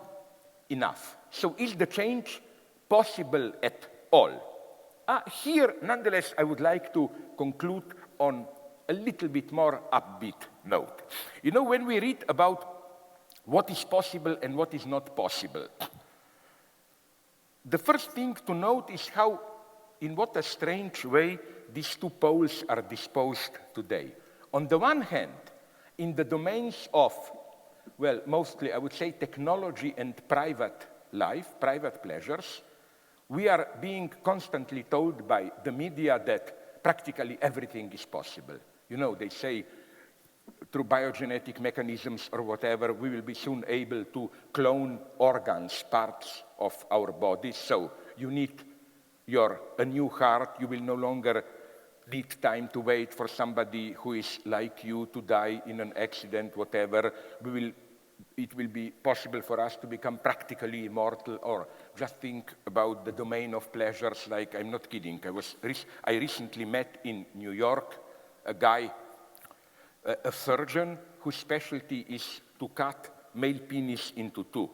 enough. So is the change possible at all? Here, nonetheless, I would like to conclude on a little bit more upbeat note. When we read about what is possible and what is not possible, the first thing to note is how, in what a strange way, these two poles are disposed today. On the one hand, in the domains of, well, mostly I would say technology and private life, private pleasures, we are being constantly told by the media that practically everything is possible. They say through biogenetic mechanisms or whatever, we will be soon able to clone organs, parts of our bodies. So you need a new heart. You will no longer need time to wait for somebody who is like you to die in an accident, whatever. It will be possible for us to become practically immortal, or just think about the domain of pleasures. Like, I'm not kidding. I recently met in New York a guy, a surgeon, whose specialty is to cut male penis into two.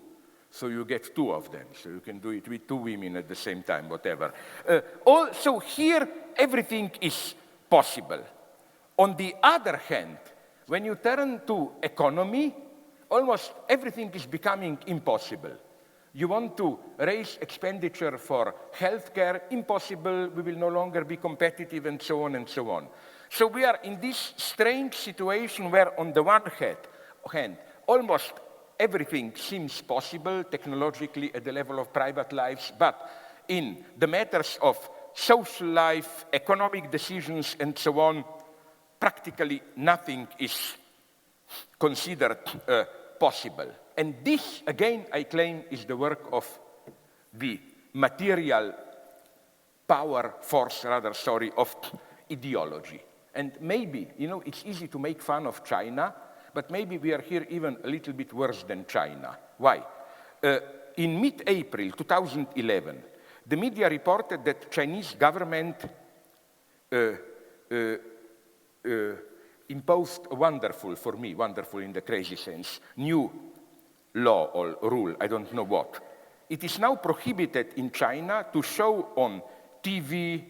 So you get two of them. So you can do it with two women at the same time, whatever. So here, everything is possible. On the other hand, when you turn to economy, almost everything is becoming impossible. You want to raise expenditure for healthcare, impossible, we will no longer be competitive, and so on and so on. So we are in this strange situation where, on the one hand, almost everything seems possible technologically at the level of private lives, but in the matters of social life, economic decisions, and so on, practically nothing is considered possible. And this, again, I claim, is the work of the material force of ideology. And maybe, it's easy to make fun of China, but maybe we are here even a little bit worse than China. Why? In mid-April 2011, the media reported that Chinese government imposed a wonderful, for me, wonderful in the crazy sense, new law or rule, I don't know what. It is now prohibited in China to show on TV,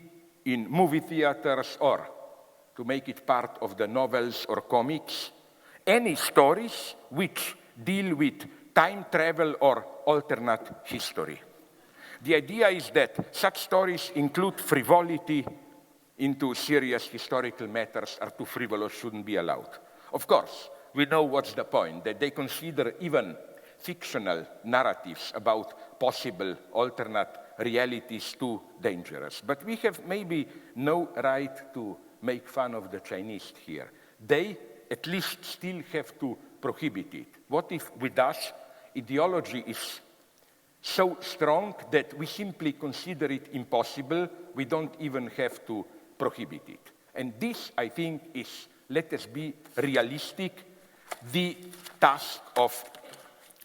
in movie theaters, or to make it part of the novels or comics, any stories which deal with time travel or alternate history. The idea is that such stories include frivolity into serious historical matters, are too frivolous, shouldn't be allowed. Of course, we know what's the point, that they consider even fictional narratives about possible alternate realities too dangerous. But we have maybe no right to make fun of the Chinese here. They at least still have to prohibit it. What if with us, ideology is so strong that we simply consider it impossible, we don't even have to prohibit it? And this, I think, is, let us be realistic, the task of,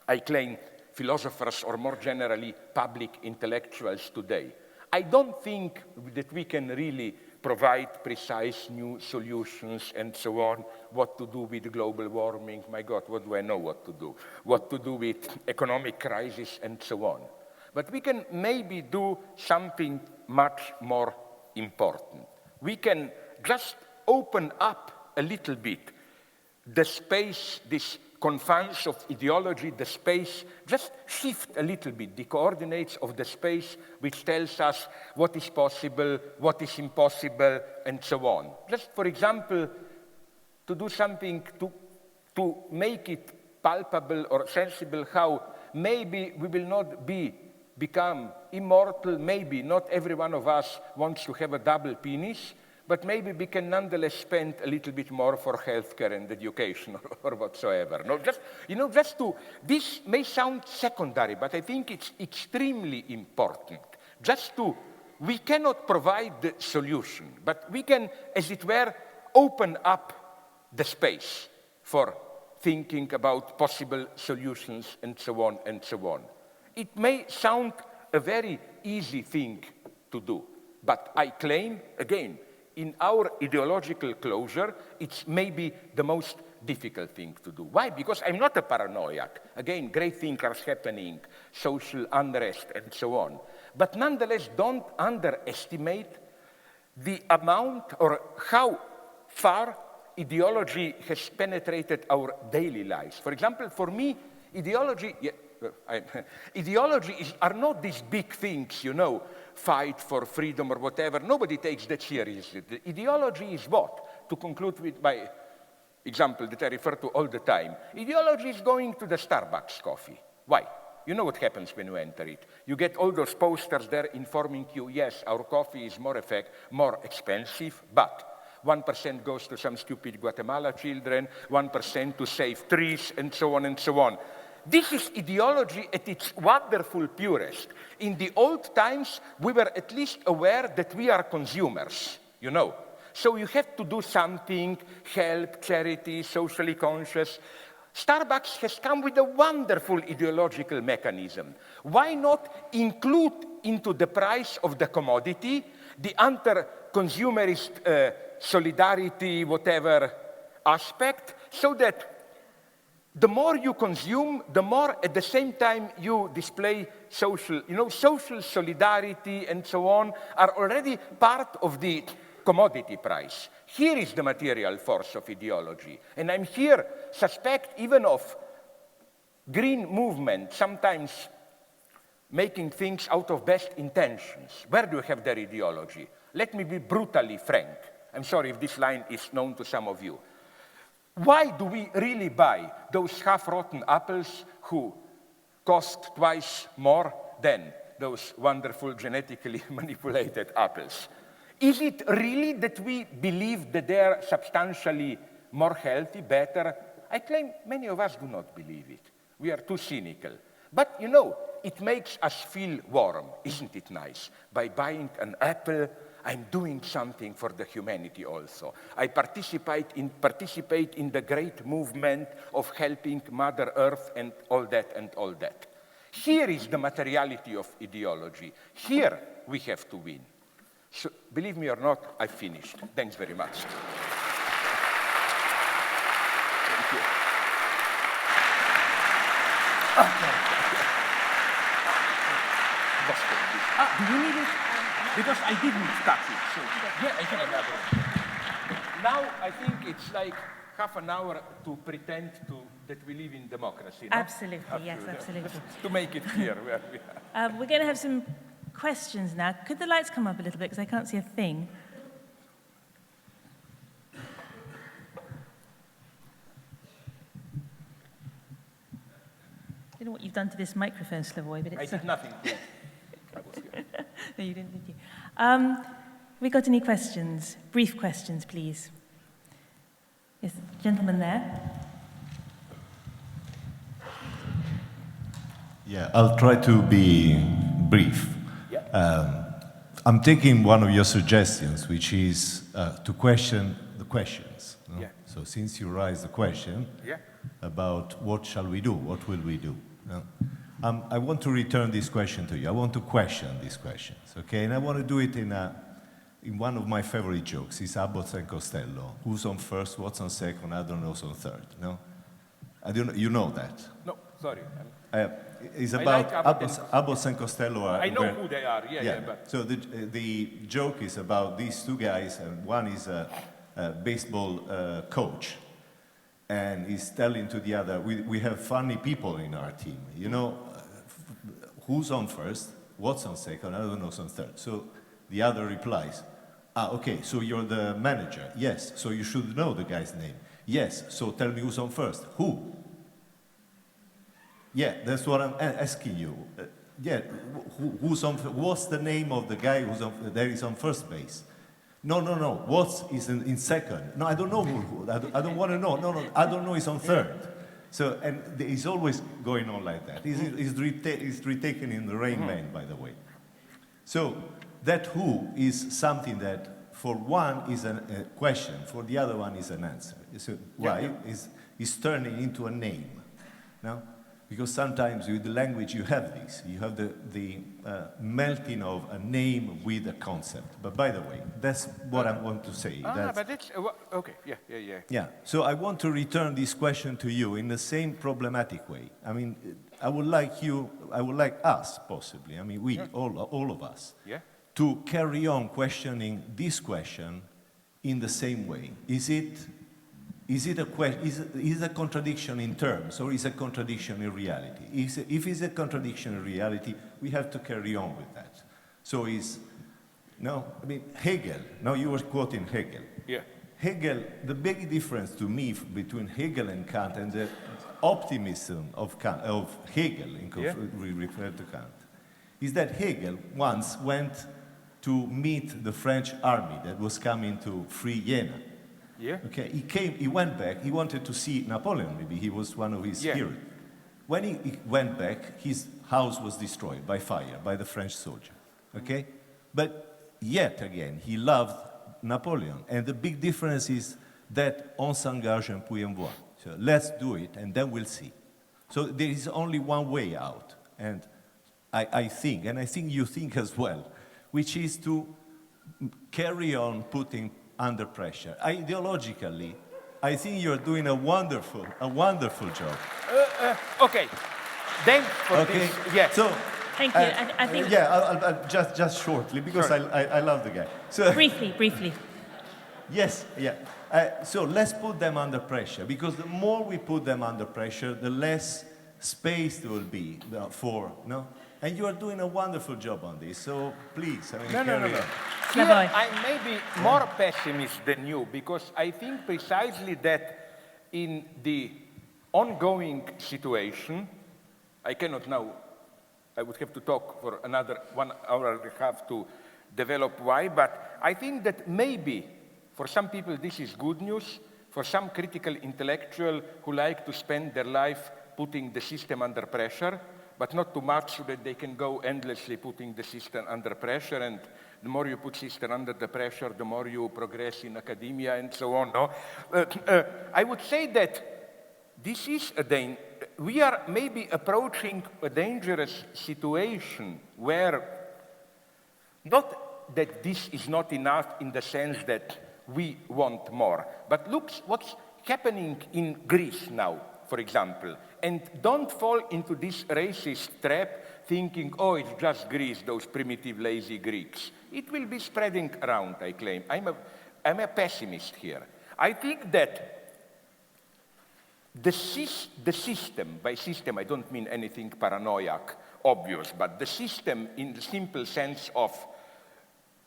I claim, philosophers or more generally public intellectuals today. I don't think that we can really provide precise new solutions and so on, what to do with global warming, my God, what do I know what to do? What to do with economic crisis and so on. But we can maybe do something much more important. We can just open up a little bit the space, this confines of ideology, the space, just shift a little bit the coordinates of the space which tells us what is possible, what is impossible, and so on. Just, for example, to do something to make it palpable or sensible, how maybe we will not become immortal, maybe not every one of us wants to have a double penis, but maybe we can nonetheless spend a little bit more for healthcare and education or whatsoever. No, this may sound secondary, but I think it's extremely important. We cannot provide the solution, but we can, as it were, open up the space for thinking about possible solutions and so on and so on. It may sound a very easy thing to do, but I claim, again, in our ideological closure, it's maybe the most difficult thing to do. Why? Because I'm not a paranoiac. Again, great things are happening, social unrest and so on. But nonetheless, don't underestimate the amount or how far ideology has penetrated our daily lives. For example, for me, ideologies are not these big things, fight for freedom or whatever. Nobody takes that seriously. The ideology is what? To conclude with my example that I refer to all the time. Ideology is going to the Starbucks coffee. Why? You know what happens when you enter it. You get all those posters there informing you, yes, our coffee is more expensive, but 1% goes to some stupid Guatemala children, 1% to save trees, and so on and so on. This is ideology at its wonderful purest. In the old times, we were at least aware that we are consumers, So you have to do something, help, charity, socially conscious. Starbucks has come with a wonderful ideological mechanism. Why not include into the price of the commodity the anti-consumerist solidarity, whatever aspect, so that the more you consume, the more at the same time you display social solidarity and so on are already part of the commodity price. Here is the material force of ideology. And I'm here suspect even of green movement, sometimes making things out of best intentions. Where do you have their ideology? Let me be brutally frank. I'm sorry if this line is known to some of you. Why do we really buy those half-rotten apples who cost twice more than those wonderful genetically manipulated apples? Is it really that we believe that they're substantially more healthy, better? I claim many of us do not believe it. We are too cynical. But, it makes us feel warm. Isn't it nice? By buying an apple, I'm doing something for the humanity also. I participate in the great movement of helping Mother Earth and all that and all that. Here is the materiality of ideology. Here we have to win. So, believe me or not, I finished. Thanks very much. Thank you. Do you need it? Because I didn't touch it. So, yeah, I have another. Now I think it's like half an hour to pretend that we live in democracy. No? Absolutely, yes, absolutely. To make it clear where we are. We're going to have some questions now. Could the lights come up a little bit, because I can't see a thing? I don't know what you've done to this microphone, Slavoj, but it's... I did nothing. I was here. No, you didn't, did you? We got any questions? Brief questions, please. Yes, gentleman there. Yeah, I'll try to be brief. Yeah. I'm taking one of your suggestions, which is to question the questions. No? Yeah. So since you raised the question about what shall we do, what will we do? No? I want to return this question to you. I want to question these questions, okay? And I want to do it in one of my favorite jokes. It's Abbott and Costello. Who's on first, what's on second, I don't know who's on third, no? I don't know, you know that? No, sorry. It's about like Abbott and Costello. I know who they are, yeah. But So the joke is about these two guys, and one is a baseball coach, and he's telling to the other, we have funny people in our team. You know, who's on first, what's on second, I don't know who's on third. So the other replies, okay, so you're the manager. Yes, so you should know the guy's name. Yes, so tell me who's on first. Who? Yeah, that's what I'm asking you. Who's on? What's the name of the guy that is on first base? No. What is in second? No, I don't know who. I don't want to know. No, I don't know. He's on third. So, and he's always going on like that. He's retaken in the Rain Man, by the way. So that who is something that for one is a question, for the other one is an answer. So why is turning into a name? No? Because sometimes with the language you have this. You have the melting of a name with a concept. But by the way, that's what I want to say. But it's, okay, yeah. Yeah, so I want to return this question to you in the same problematic way. I mean, I would like us, possibly, I mean, we, all of us, to carry on questioning this question in the same way. Is it a contradiction in terms, or is it a contradiction in reality? If it's a contradiction in reality, we have to carry on with that. So Hegel, now you were quoting Hegel. Yeah. Hegel, the big difference to me between Hegel and Kant and the optimism of Hegel, we refer to Kant, is that Hegel once went to meet the French army that was coming to free Jena. Yeah. Okay, he went back, he wanted to see Napoleon, maybe he was one of his heroes. When he went back, his house was destroyed by fire, by the French soldier, okay? But yet again, he loved Napoleon, and the big difference is that on s'engage un puis on voit. So let's do it, and then we'll see. So there is only one way out, and I think, and I think you think as well, which is to carry on putting under pressure. Ideologically, I think you're doing a wonderful job. Okay, thanks for this. Yes. So, thank you. I think. I'll just shortly, because I love the guy. So, briefly. Yes, yeah. So let's put them under pressure, because the more we put them under pressure, the less space there will be for, no? And you are doing a wonderful job on this, so please, carry on. Here, I may be more pessimist than you, because I think precisely that in the ongoing situation, I cannot now, I would have to talk for another 1 hour and a half to develop why, but I think that maybe for some people this is good news, for some critical intellectual who like to spend their life putting the system under pressure, but not too much so that they can go endlessly putting the system under pressure, and the more you put system under the pressure, the more you progress in academia and so on. No? I would say that this is we are maybe approaching a dangerous situation where, not that this is not enough in the sense that we want more, but look what's happening in Greece now, for example, and don't fall into this racist trap thinking, oh, it's just Greece, those primitive, lazy Greeks. It will be spreading around, I claim. I'm a pessimist here. I think that the system, by system I don't mean anything paranoiac, obvious, but the system in the simple sense of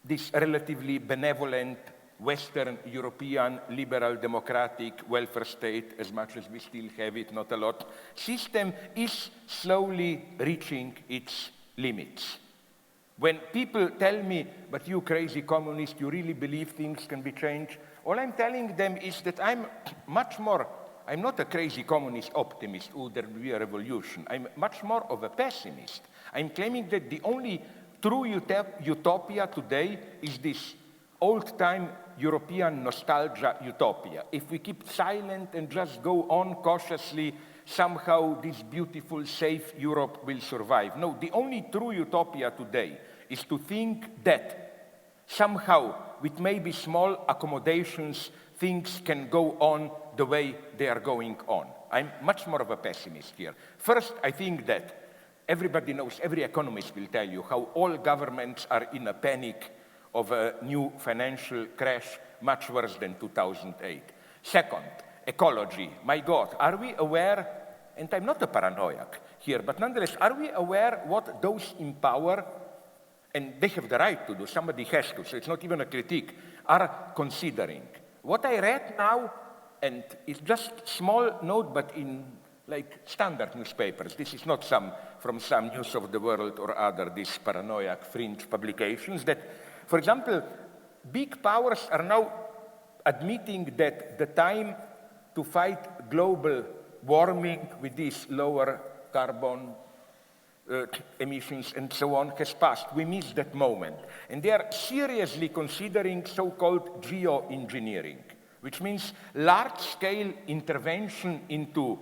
this relatively benevolent Western European liberal democratic welfare state, as much as we still have it, not a lot, system is slowly reaching its limits. When people tell me, but you crazy communist, you really believe things can be changed, all I'm telling them is that I'm not a crazy communist optimist, oh, there will be a revolution. I'm much more of a pessimist. I'm claiming that the only true utopia today is this old-time European nostalgia utopia. If we keep silent and just go on cautiously, somehow this beautiful, safe Europe will survive. No, the only true utopia today is to think that somehow, with maybe small accommodations, things can go on the way they are going on. I'm much more of a pessimist here. First, I think that everybody knows, every economist will tell you how all governments are in a panic of a new financial crash, much worse than 2008. Second, ecology. My God, are we aware, and I'm not a paranoiac here, but nonetheless, are we aware what those in power, and they have the right to do, somebody has to, so it's not even a critique, are considering? What I read now, and it's just small note, but in like standard newspapers, this is not from some News of the World or other, these paranoiac fringe publications, that, for example, big powers are now admitting that the time to fight global warming with these lower carbon emissions and so on has passed. We missed that moment. And they are seriously considering so-called geoengineering, which means large-scale intervention into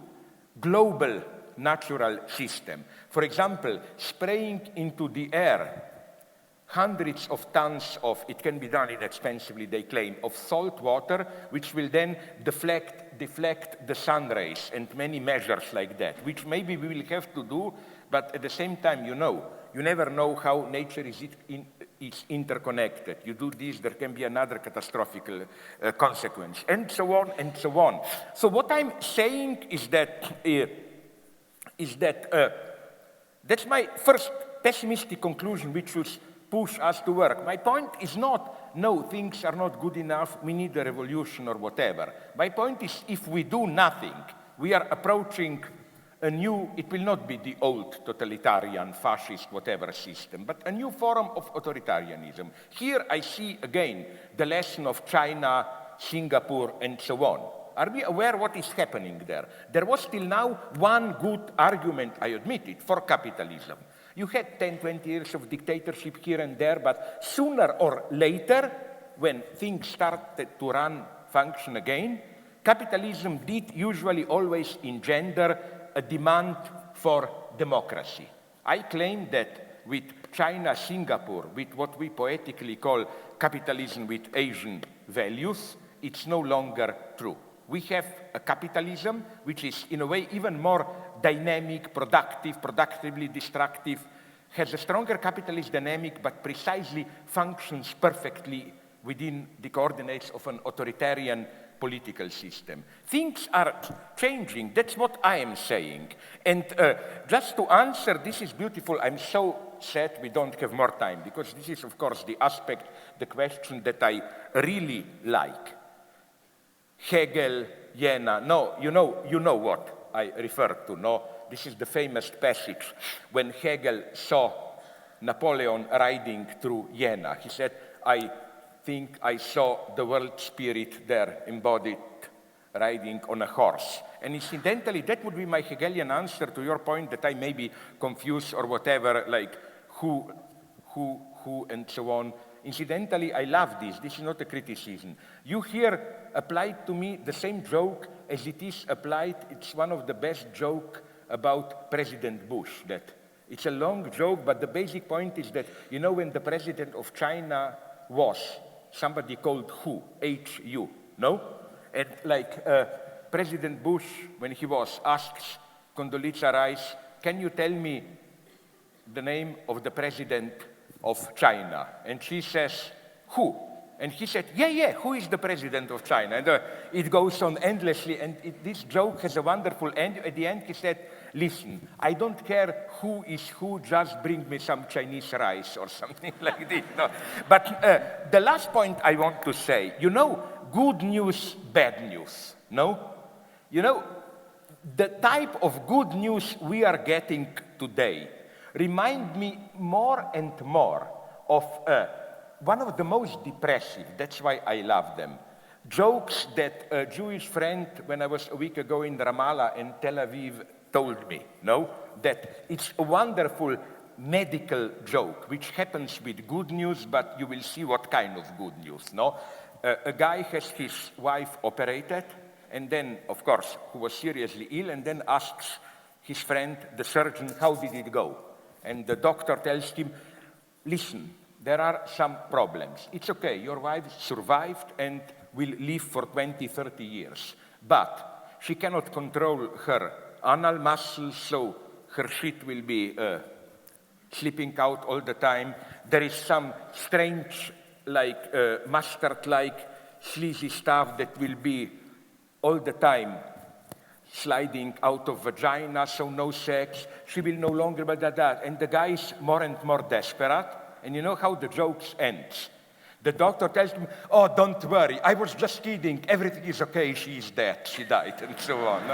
global natural system. For example, spraying into the air hundreds of tons of, it can be done inexpensively, they claim, of salt water, which will then deflect the sun rays, and many measures like that, which maybe we will have to do, but at the same time, you never know how nature is interconnected. You do this, there can be another catastrophic consequence, and so on, and so on. So what I'm saying is that that's my first pessimistic conclusion, which was push us to work. My point is not, no, things are not good enough, we need a revolution or whatever. My point is, if we do nothing, we are approaching a new, it will not be the old totalitarian, fascist, whatever system, but a new form of authoritarianism. Here I see again the lesson of China, Singapore, and so on. Are we aware what is happening there? There was till now one good argument, I admit it, for capitalism. You had 10, 20 years of dictatorship here and there, but sooner or later, when things started to function again, capitalism did usually always engender a demand for democracy. I claim that with China, Singapore, with what we poetically call capitalism with Asian values, it's no longer true. We have a capitalism which is, in a way, even more dynamic, productive, productively destructive, has a stronger capitalist dynamic, but precisely functions perfectly within the coordinates of an authoritarian political system. Things are changing. That's what I am saying. And just to answer, this is beautiful. I'm so sad we don't have more time, because this is, of course, the aspect, the question that I really like. Hegel, Jena. No, you know what I refer to, no? This is the famous passage when Hegel saw Napoleon riding through Jena. He said, I think I saw the world spirit there embodied riding on a horse. And incidentally, that would be my Hegelian answer to your point that I may be confused or whatever, like who, and so on. Incidentally, I love this. This is not a criticism. You here applied to me the same joke as it is applied. It's one of the best jokes about President Bush. That it's a long joke, but the basic point is that, you know, when the president of China was somebody called Hu, H-U, no? And like President Bush, when he was asked, Condoleezza Rice, can you tell me the name of the president of China? And she says, who? And he said, yeah, who is the president of China? And it goes on endlessly, and this joke has a wonderful end. At the end, he said, listen, I don't care who is who, just bring me some Chinese rice or something like this. No. But the last point I want to say, you know, good news, bad news, no? You know, the type of good news we are getting today remind me more and more of one of the most depressive, that's why I love them, jokes that a Jewish friend, when I was a week ago in Ramallah and Tel Aviv, told me, no? That it's a wonderful medical joke, which happens with good news, but you will see what kind of good news, no? A guy has his wife operated, and then, of course, who was seriously ill, and then asks his friend, the surgeon, how did it go? And the doctor tells him, listen, there are some problems. It's okay, your wife survived and will live for 20, 30 years. But she cannot control her anal muscles, so her shit will be slipping out all the time. There is some strange, like mustard-like sleazy stuff that will be all the time sliding out of vagina, so no sex. She will no longer be that. And the guy is more and more desperate. And you know how the jokes ends. The doctor tells him, oh, don't worry, I was just kidding, everything is okay, she is dead, she died, and so on.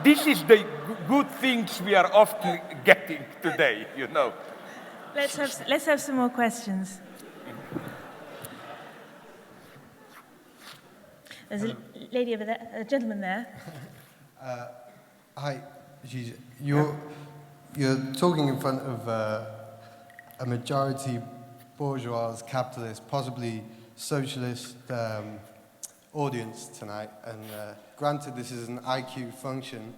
This is the good things we are often getting today, you know. Let's have some more questions. There's a lady over there, a gentleman there. Hi, Žižek. You're talking in front of a majority bourgeois, capitalist, possibly socialist audience tonight. And granted, this is an IQ function.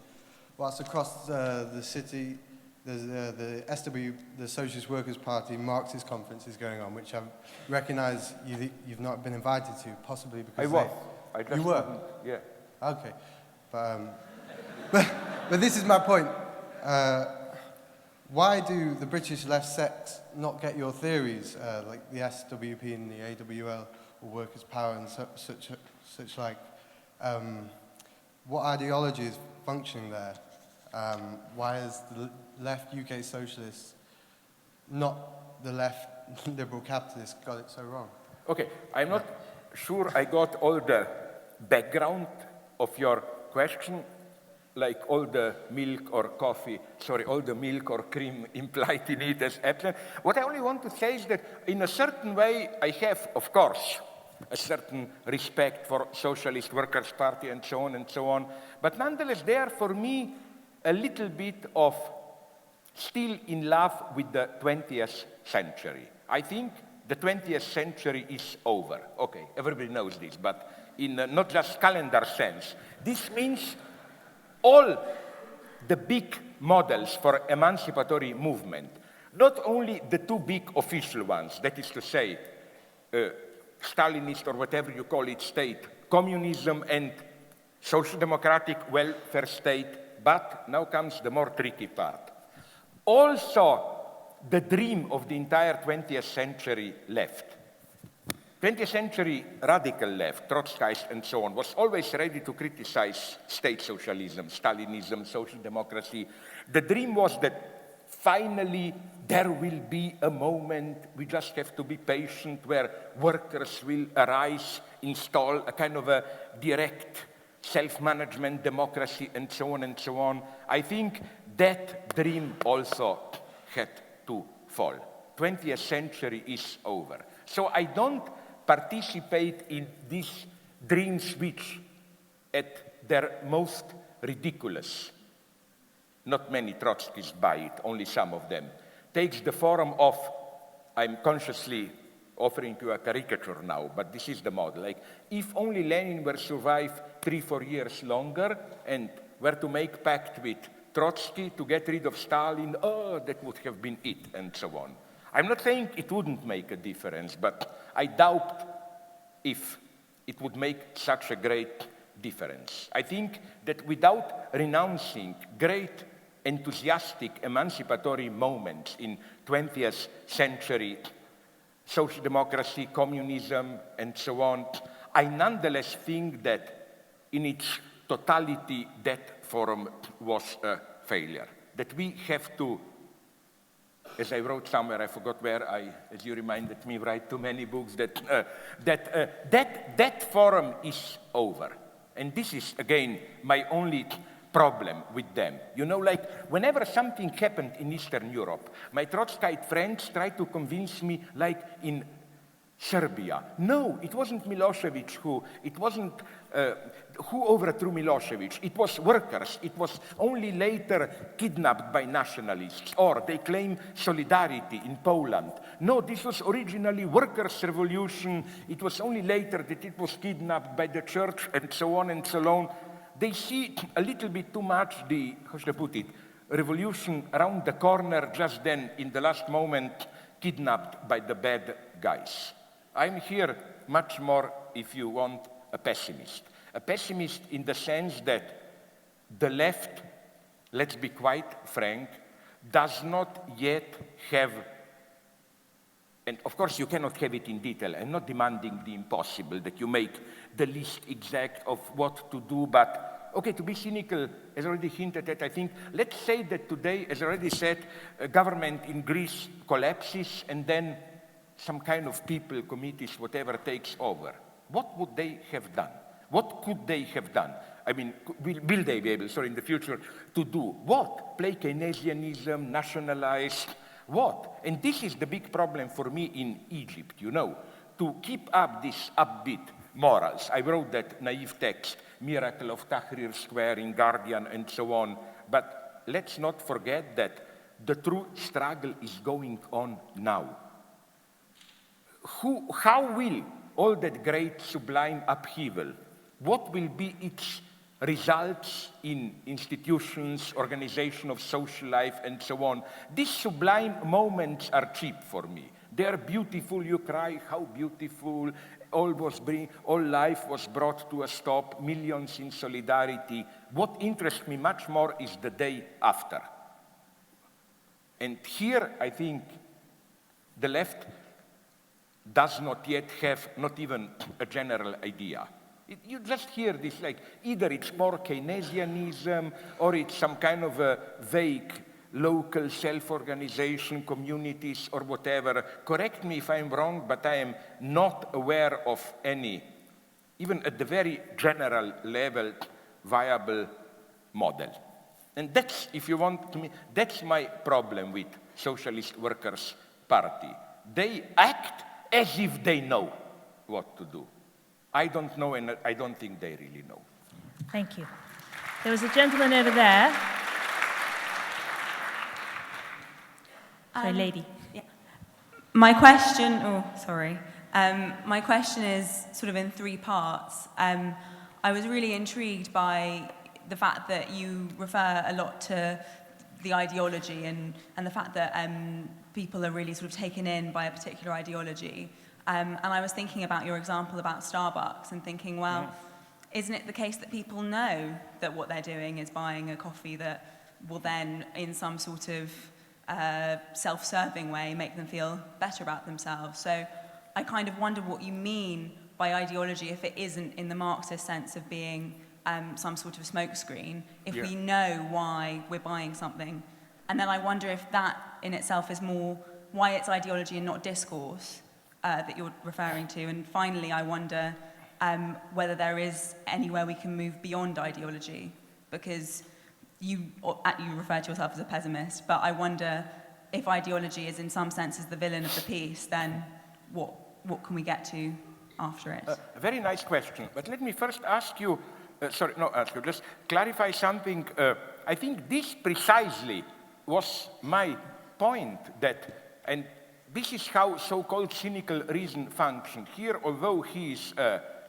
Whilst across the city, there's the SW, the Socialist Workers' Party Marxist conference is going on, which I recognise you've not been invited to, possibly because you were? Yeah. Okay. But this is my point. Why do the British left sects not get your theories, like the SWP and the AWL, or Workers' Power and such like? What ideology is functioning there? Why is the left UK socialists, not the left liberal capitalists, got it so wrong? Okay, I'm not sure I got all the background of your question, like all the milk or coffee, all the milk or cream implied in it as absent. What I only want to say is that in a certain way, I have, of course, a certain respect for Socialist Workers' Party and so on, but nonetheless, they are for me a little bit of still in love with the 20th century. I think the 20th century is over. Okay, everybody knows this, but in not just calendar sense. This means all the big models for emancipatory movement, not only the two big official ones, that is to say, Stalinist or whatever you call it state, communism and social democratic welfare state, but now comes the more tricky part. Also, the dream of the entire 20th century left. 20th century radical left, Trotskyist and so on, was always ready to criticize state socialism, Stalinism, social democracy. The dream was that finally there will be a moment, we just have to be patient, where workers will arise, install a kind of a direct self-management democracy and so on and so on. I think that dream also had to fall. 20th century is over. So I don't participate in these dreams which at their most ridiculous, not many Trotskyists buy it, only some of them, takes the form of, I'm consciously offering you a caricature now, but this is the model. Like, if only Lenin were survive 3-4 years longer and were to make pact with Trotsky to get rid of Stalin, oh, that would have been it, and so on. I'm not saying it wouldn't make a difference, but I doubt if it would make such a great difference. I think that without renouncing great enthusiastic emancipatory moments in 20th century social democracy, communism, and so on, I nonetheless think that in its totality that forum was a failure. That we have to, as I wrote somewhere, I forgot where, as you reminded me, write too many books, that forum is over. And this is, again, my only problem with them. You know, like, whenever something happened in Eastern Europe, my Trotskyite friends tried to convince me, like in Serbia. No, it wasn't Milosevic who overthrew Milosevic. It was workers. It was only later kidnapped by nationalists. Or they claim solidarity in Poland. No, this was originally workers' revolution. It was only later that it was kidnapped by the church, and so on and so on. They see a little bit too much the, how should I put it, revolution around the corner, just then, in the last moment, kidnapped by the bad guys. I'm here much more, if you want, a pessimist. A pessimist in the sense that the left, let's be quite frank, does not yet have, and of course you cannot have it in detail. I'm not demanding the impossible, that you make the list exact of what to do, but okay, to be cynical, as already hinted at, I think, let's say that today, as already said, a government in Greece collapses and then some kind of people, committees, whatever, takes over. What would they have done? What could they have done? I mean, will they be able, in the future, to do what? Play Keynesianism, nationalize, what? And this is the big problem for me in Egypt, you know, to keep up this upbeat morals. I wrote that naive text, Miracle of Tahrir Square in Guardian and so on, but let's not forget that the true struggle is going on now. How will all that great sublime upheaval, what will be its results in institutions, organization of social life, and so on? These sublime moments are cheap for me. They are beautiful, you cry, how beautiful, all life was brought to a stop, millions in solidarity. What interests me much more is the day after. And here, I think, the left does not yet have not even a general idea. You just hear this, like, either it's more Keynesianism or it's some kind of a vague local self-organization, communities, or whatever. Correct me if I'm wrong, but I am not aware of any, even at the very general level, viable model. And that's, if you want to me, that's my problem with Socialist Workers' Party. They act as if they know what to do. I don't know, and I don't think they really know. Thank you. There was a gentleman over there. Sorry, lady. Yeah. My question is sort of in 3 parts. I was really intrigued by the fact that you refer a lot to the ideology and the fact that people are really sort of taken in by a particular ideology. And I was thinking about your example about Starbucks and thinking, well, isn't it the case that people know that what they're doing is buying a coffee that will then, in some sort of self-serving way, make them feel better about themselves? So I kind of wonder what you mean by ideology if it isn't in the Marxist sense of being some sort of smokescreen, if we know why we're buying something. And then I wonder if that in itself is more why it's ideology and not discourse that you're referring to. And finally, I wonder whether there is anywhere we can move beyond ideology, because you refer to yourself as a pessimist, but I wonder if ideology is in some senses the villain of the piece, then what can we get to after it? A very nice question, but let me first ask you, sorry, no, just clarify something. I think this precisely was my point that, and this is how so-called cynical reason functions. Here, although he is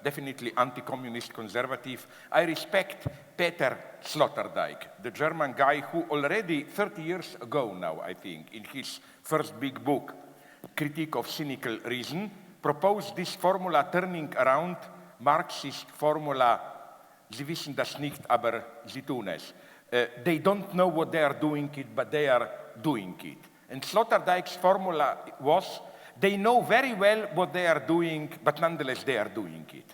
definitely anti-communist conservative, I respect Peter Sloterdijk, the German guy who already 30 years ago now, I think, in his first big book, Critique of Cynical Reason, proposed this formula turning around Marxist formula, Sie wissen das nicht, aber sie tun es. They don't know what they are doing it, but they are doing it. And Sloterdijk's formula was, they know very well what they are doing, but nonetheless they are doing it.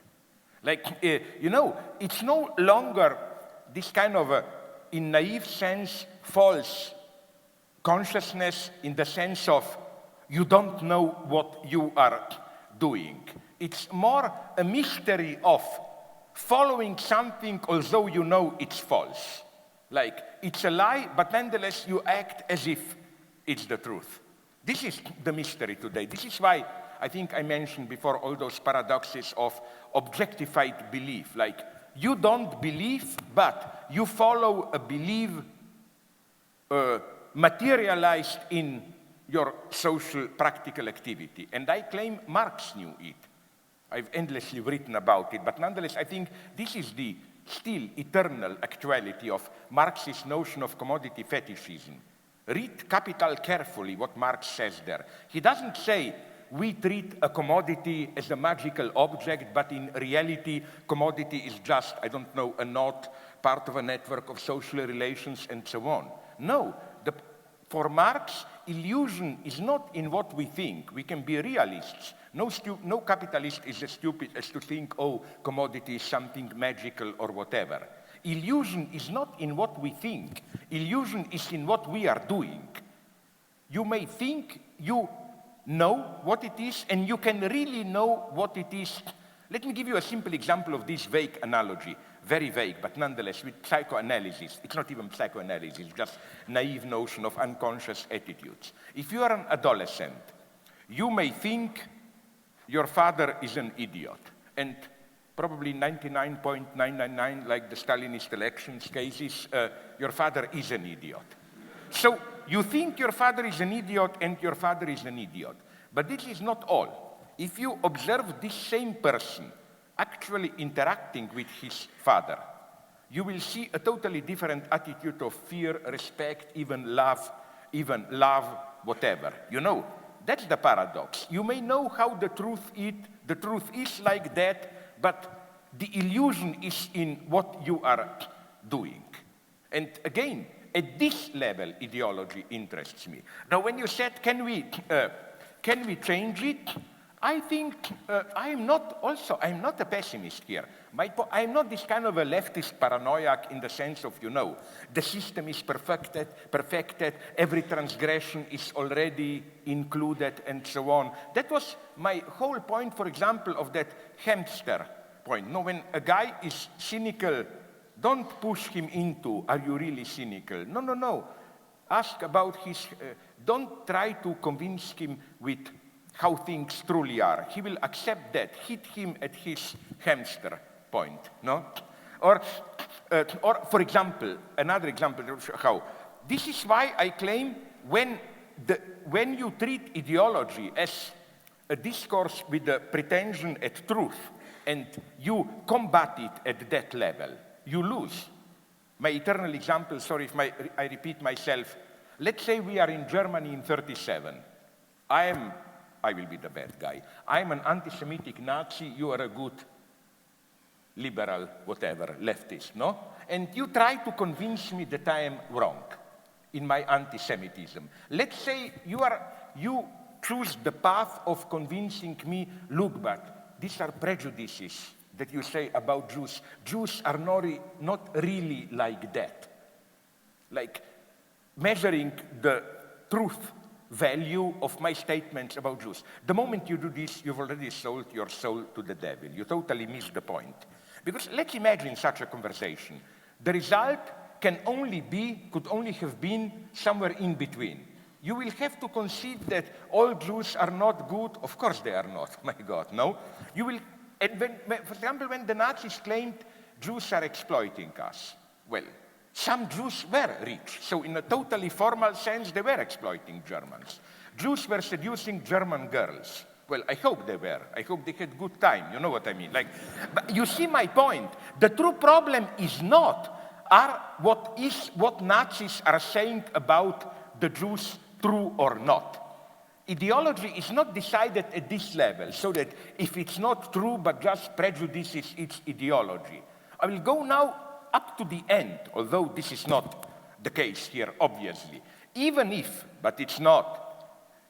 Like, you know, it's no longer this kind of, in naive sense, false consciousness in the sense of you don't know what you are doing. It's more a mystery of following something although you know it's false. Like, it's a lie, but nonetheless you act as if it's the truth. This is the mystery today. This is why I think I mentioned before all those paradoxes of objectified belief. Like, you don't believe, but you follow a belief materialized in your social practical activity. And I claim Marx knew it. I've endlessly written about it, but nonetheless I think this is the still eternal actuality of Marx's notion of commodity fetishism. Read Capital carefully what Marx says there. He doesn't say we treat a commodity as a magical object, but in reality commodity is just, I don't know, a node, part of a network of social relations and so on. No, for Marx, illusion is not in what we think. We can be realists. No capitalist is as stupid as to think, oh, commodity is something magical or whatever. Illusion is not in what we think. Illusion is in what we are doing. You may think you know what it is, and you can really know what it is. Let me give you a simple example of this vague analogy. Very vague, but nonetheless, with psychoanalysis. It's not even psychoanalysis, it's just naive notion of unconscious attitudes. If you are an adolescent, you may think your father is an idiot, and probably 99.999, like the Stalinist elections cases, your father is an idiot. So you think your father is an idiot and your father is an idiot. But this is not all. If you observe this same person actually interacting with his father, you will see a totally different attitude of fear, respect, even love, whatever. You know, that's the paradox. You may know how the truth is like that, but the illusion is in what you are doing. And again, at this level, ideology interests me. Now, when you said, can we change it? I think I'm not a pessimist here. I'm not this kind of a leftist paranoiac in the sense of, you know, the system is perfected, every transgression is already included, and so on. That was my whole point, for example, of that hamster point. No, when a guy is cynical, don't push him into, are you really cynical? No. Ask about his, don't try to convince him with how things truly are. He will accept that. Hit him at his hamster point, no? Or for example, another example of how. This is why I claim when you treat ideology as a discourse with a pretension at truth, and you combat it at that level, you lose. My eternal example, sorry if I repeat myself, let's say we are in Germany in 1937. I will be the bad guy. I'm an anti-Semitic Nazi, you are a good liberal, whatever, leftist, no? And you try to convince me that I am wrong in my anti-Semitism. Let's say you choose the path of convincing me, look, but these are prejudices that you say about Jews. Jews are not really like that. Like measuring the truth value of my statements about Jews. The moment you do this, you've already sold your soul to the devil. You totally miss the point. Because let's imagine such a conversation. The result could only have been somewhere in between. You will have to concede that all Jews are not good. Of course they are not, my God, no? You will, and for example, when the Nazis claimed Jews are exploiting us. Well, some Jews were rich, so in a totally formal sense, they were exploiting Germans. Jews were seducing German girls. Well, I hope they were. I hope they had good time. You know what I mean? Like, but you see my point. The true problem is not what Nazis are saying about the Jews true or not. Ideology is not decided at this level, so that if it's not true but just prejudices, it's ideology. I will go now up to the end, although this is not the case here, obviously. Even if, but it's not,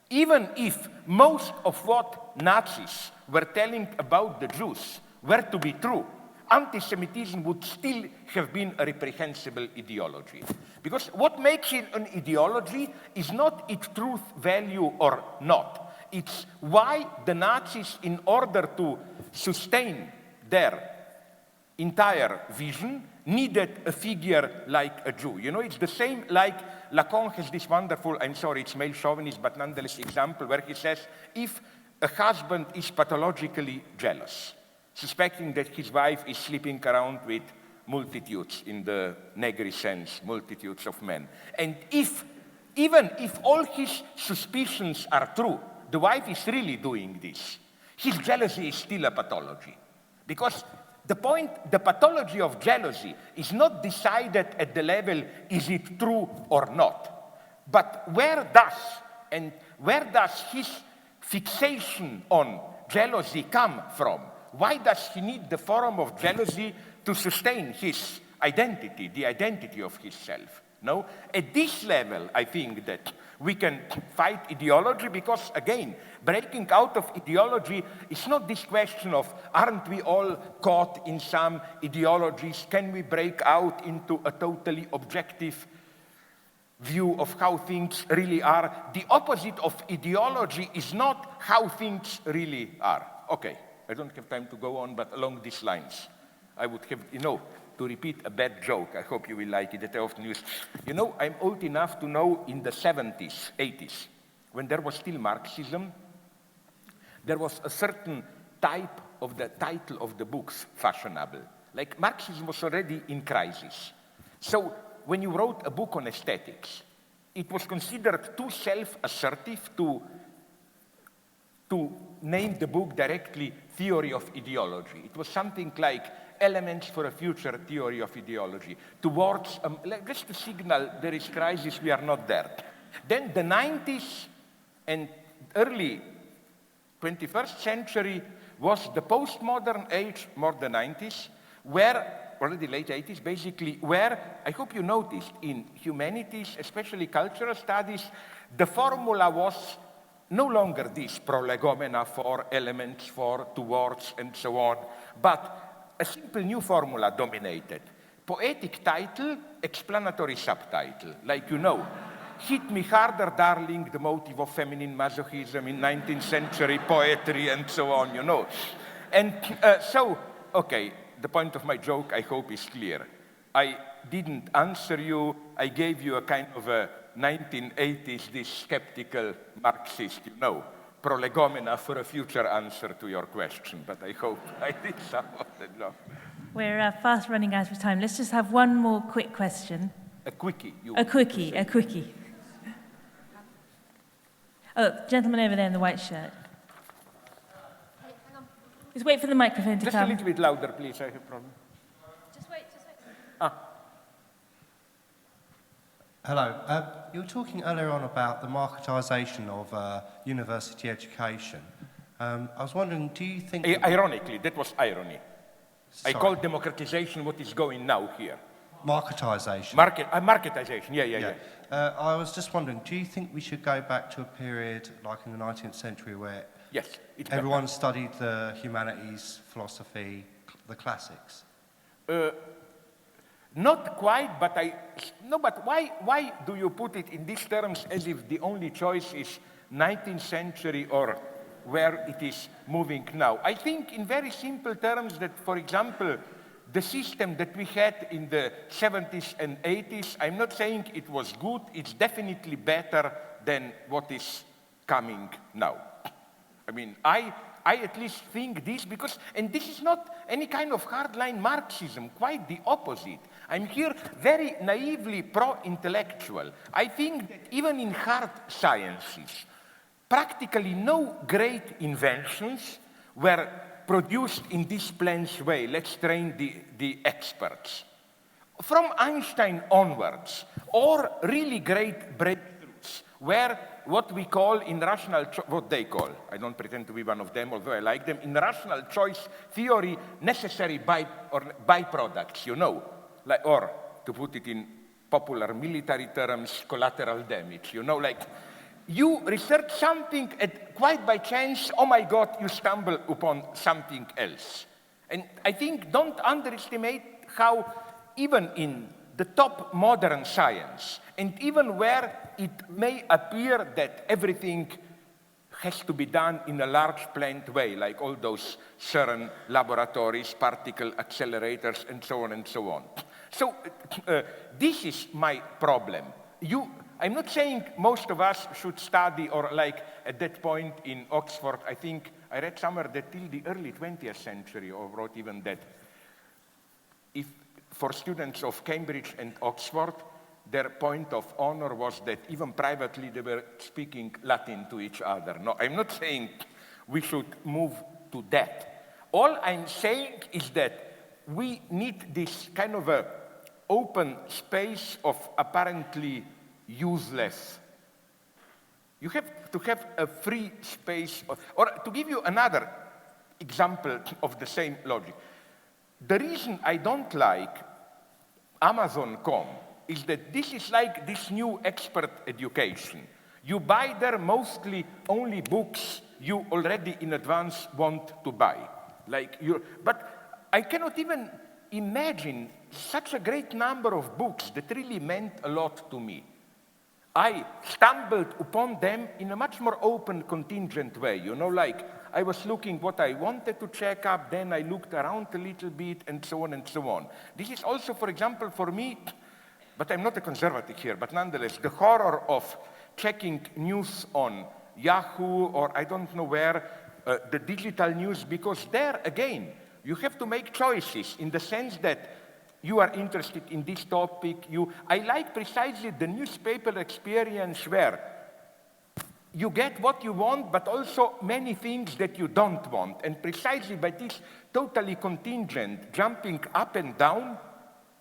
even if most of what Nazis were telling about the Jews were to be true, anti-Semitism would still have been a reprehensible ideology. Because what makes it an ideology is not its truth value or not. It's why the Nazis, in order to sustain their entire vision, needed a figure like a Jew. You know, it's the same like Lacan has this wonderful, I'm sorry, it's male chauvinist, but nonetheless example, where he says, if a husband is pathologically jealous, suspecting that his wife is sleeping around with multitudes, in the Negri sense, multitudes of men, and even if all his suspicions are true, the wife is really doing this, his jealousy is still a pathology. Because the pathology of jealousy is not decided at the level, is it true or not? But where does his fixation on jealousy come from? Why does he need the form of jealousy to sustain his identity, the identity of his self? No? At this level, I think that we can fight ideology because, again, breaking out of ideology is not this question of, aren't we all caught in some ideologies? Can we break out into a totally objective view of how things really are? The opposite of ideology is not how things really are. Okay, I don't have time to go on, but along these lines, I would have, to repeat a bad joke, I hope you will like it, that I often use. I'm old enough to know in the 70s, 80s, when there was still Marxism, there was a certain type of the title of the books fashionable. Like Marxism was already in crisis. So when you wrote a book on aesthetics, it was considered too self-assertive to name the book directly Theory of Ideology. It was something like Elements for a Future Theory of Ideology, towards, just to signal there is crisis, we are not there. Then the 90s and early 21st century was the postmodern age, more the 90s, where, already late 80s, basically, where, I hope you noticed, in humanities, especially cultural studies, the formula was no longer this prolegomena for, elements for, towards, and so on, but a simple new formula dominated. Poetic title, explanatory subtitle. Like, Hit Me Harder, Darling, the motive of feminine masochism in 19th century poetry, and so on, And okay, the point of my joke, I hope, is clear. I didn't answer you. I gave you a kind of a 1980s, this skeptical Marxist, prolegomena for a future answer to your question, but I hope I did some of the job. We're fast running out of time. Let's just have one more quick question. A quickie. A quickie. Oh, gentleman over there in the white shirt. Just wait for the microphone to come. Just a little bit louder, please. I have a problem. Just wait. Hello. You were talking earlier on about the marketisation of university education. I was wondering, do you think... Ironically, that was irony. Sorry. I call democratization what is going now here. Marketisation. Marketization, yeah. I was just wondering, do you think we should go back to a period like in the 19th century where everyone studied the humanities, philosophy, the classics? Not quite, but but why do you put it in these terms as if the only choice is 19th century or where it is moving now? I think in very simple terms that, for example, the system that we had in the 70s and 80s, I'm not saying it was good, it's definitely better than what is coming now. I mean, I I at least think this because, and this is not any kind of hardline Marxism, quite the opposite. I'm here very naively pro-intellectual. I think that even in hard sciences, practically no great inventions were produced in this planned way. Let's train the experts. From Einstein onwards, or really great breakthroughs, where what we call in rational, what they call, I don't pretend to be one of them, although I like them, in rational choice theory, necessary byproducts, you know, like, or to put it in popular military terms, collateral damage, you know, like, you research something and quite by chance, oh my God, you stumble upon something else. And I think don't underestimate how even in the top modern science, and even where it may appear that everything has to be done in a large planned way, like all those CERN laboratories, particle accelerators, and so on and so on. So this is my problem. I'm not saying most of us should study, or like at that point in Oxford, I think I read somewhere that till the early 20th century, or wrote even that, if for students of Cambridge and Oxford, their point of honor was that even privately they were speaking Latin to each other. No, I'm not saying we should move to that. All I'm saying is that we need this kind of a open space of apparently useless. You have to have a free space, or to give you another example of the same logic. The reason I don't like Amazon.com is that this is like this new expert education. You buy there mostly only books you already in advance want to buy. But I cannot even imagine such a great number of books that really meant a lot to me. I stumbled upon them in a much more open, contingent way. You know, like I was looking what I wanted to check up, then I looked around a little bit, and so on and so on. This is also, for example, for me, but I'm not a conservative here, but nonetheless, the horror of checking news on Yahoo or I don't know where, the digital news, because there, again, you have to make choices in the sense that you are interested in this topic. I like precisely the newspaper experience where you get what you want, but also many things that you don't want. And precisely by this totally contingent, jumping up and down,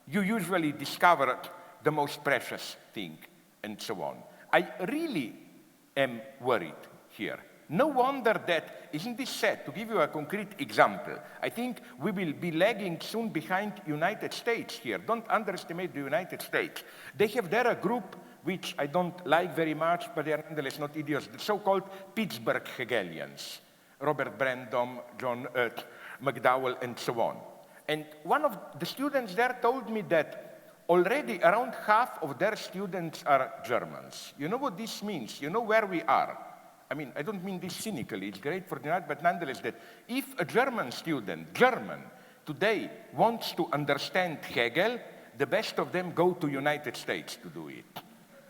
you usually discover the most precious thing, and so on. I really am worried here. No wonder that, isn't this sad? To give you a concrete example, I think we will be lagging soon behind United States here. Don't underestimate the United States. They have there a group which I don't like very much, but they are nonetheless not idiots, the so-called Pittsburgh Hegelians, Robert Brandom, John McDowell, and so on. And one of the students there told me that already around half of their students are Germans. You know what this means? You know where we are. I mean, I don't mean this cynically, it's great for the United, but nonetheless, that if a German student, today wants to understand Hegel, the best of them go to United States to do it.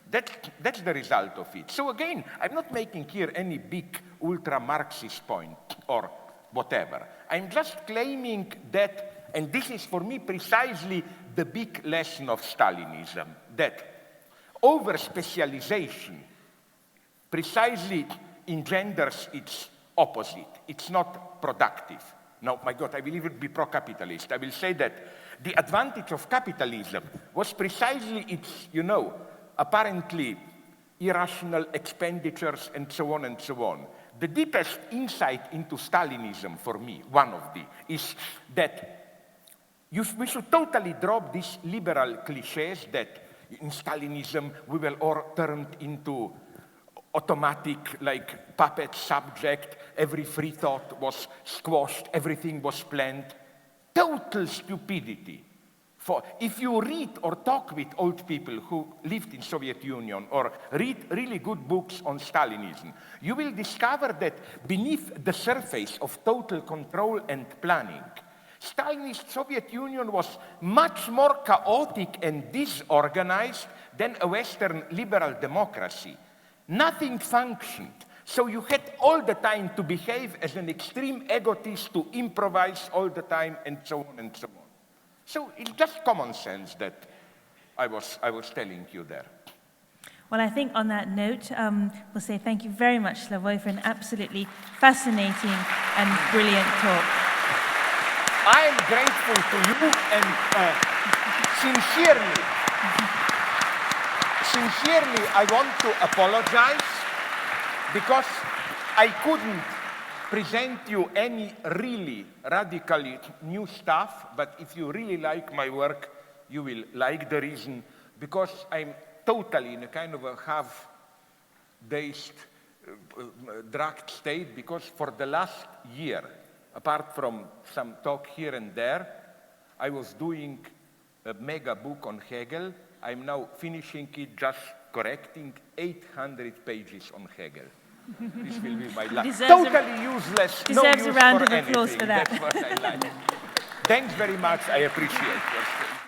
That's the result of it. So again, I'm not making here any big ultra-Marxist point or whatever. I'm just claiming that, and this is for me precisely the big lesson of Stalinism, that over-specialization precisely engenders its opposite. It's not productive. No, my God, I will even be pro-capitalist. I will say that the advantage of capitalism was precisely its, apparently irrational expenditures and so on and so on. The deepest insight into Stalinism for me, one of the, is that we should totally drop these liberal cliches that in Stalinism we were all turned into automatic, like puppet subject, every free thought was squashed, everything was planned. Total stupidity. For if you read or talk with old people who lived in Soviet Union or read really good books on Stalinism, you will discover that beneath the surface of total control and planning, Stalinist Soviet Union was much more chaotic and disorganized than a Western liberal democracy. Nothing functioned. So you had all the time to behave as an extreme egotist, to improvise all the time, and so on and so on. So it's just common sense that I was telling you there. Well, I think on that note, we'll say thank you very much, Slavoj, for an absolutely fascinating and brilliant talk. I am grateful to you and sincerely, I want to apologize because I couldn't present you any really radically new stuff, but if you really like my work, you will like the reason, because I'm totally in a kind of a half-dazed, drugged state, because for the last year, apart from some talk here and there, I was doing a mega book on Hegel. I'm now finishing it, just correcting 800 pages on Hegel. This will be my last. Totally useless, no use deserves a round for of applause anything. for that. That's what I like. Thanks very much. I appreciate it.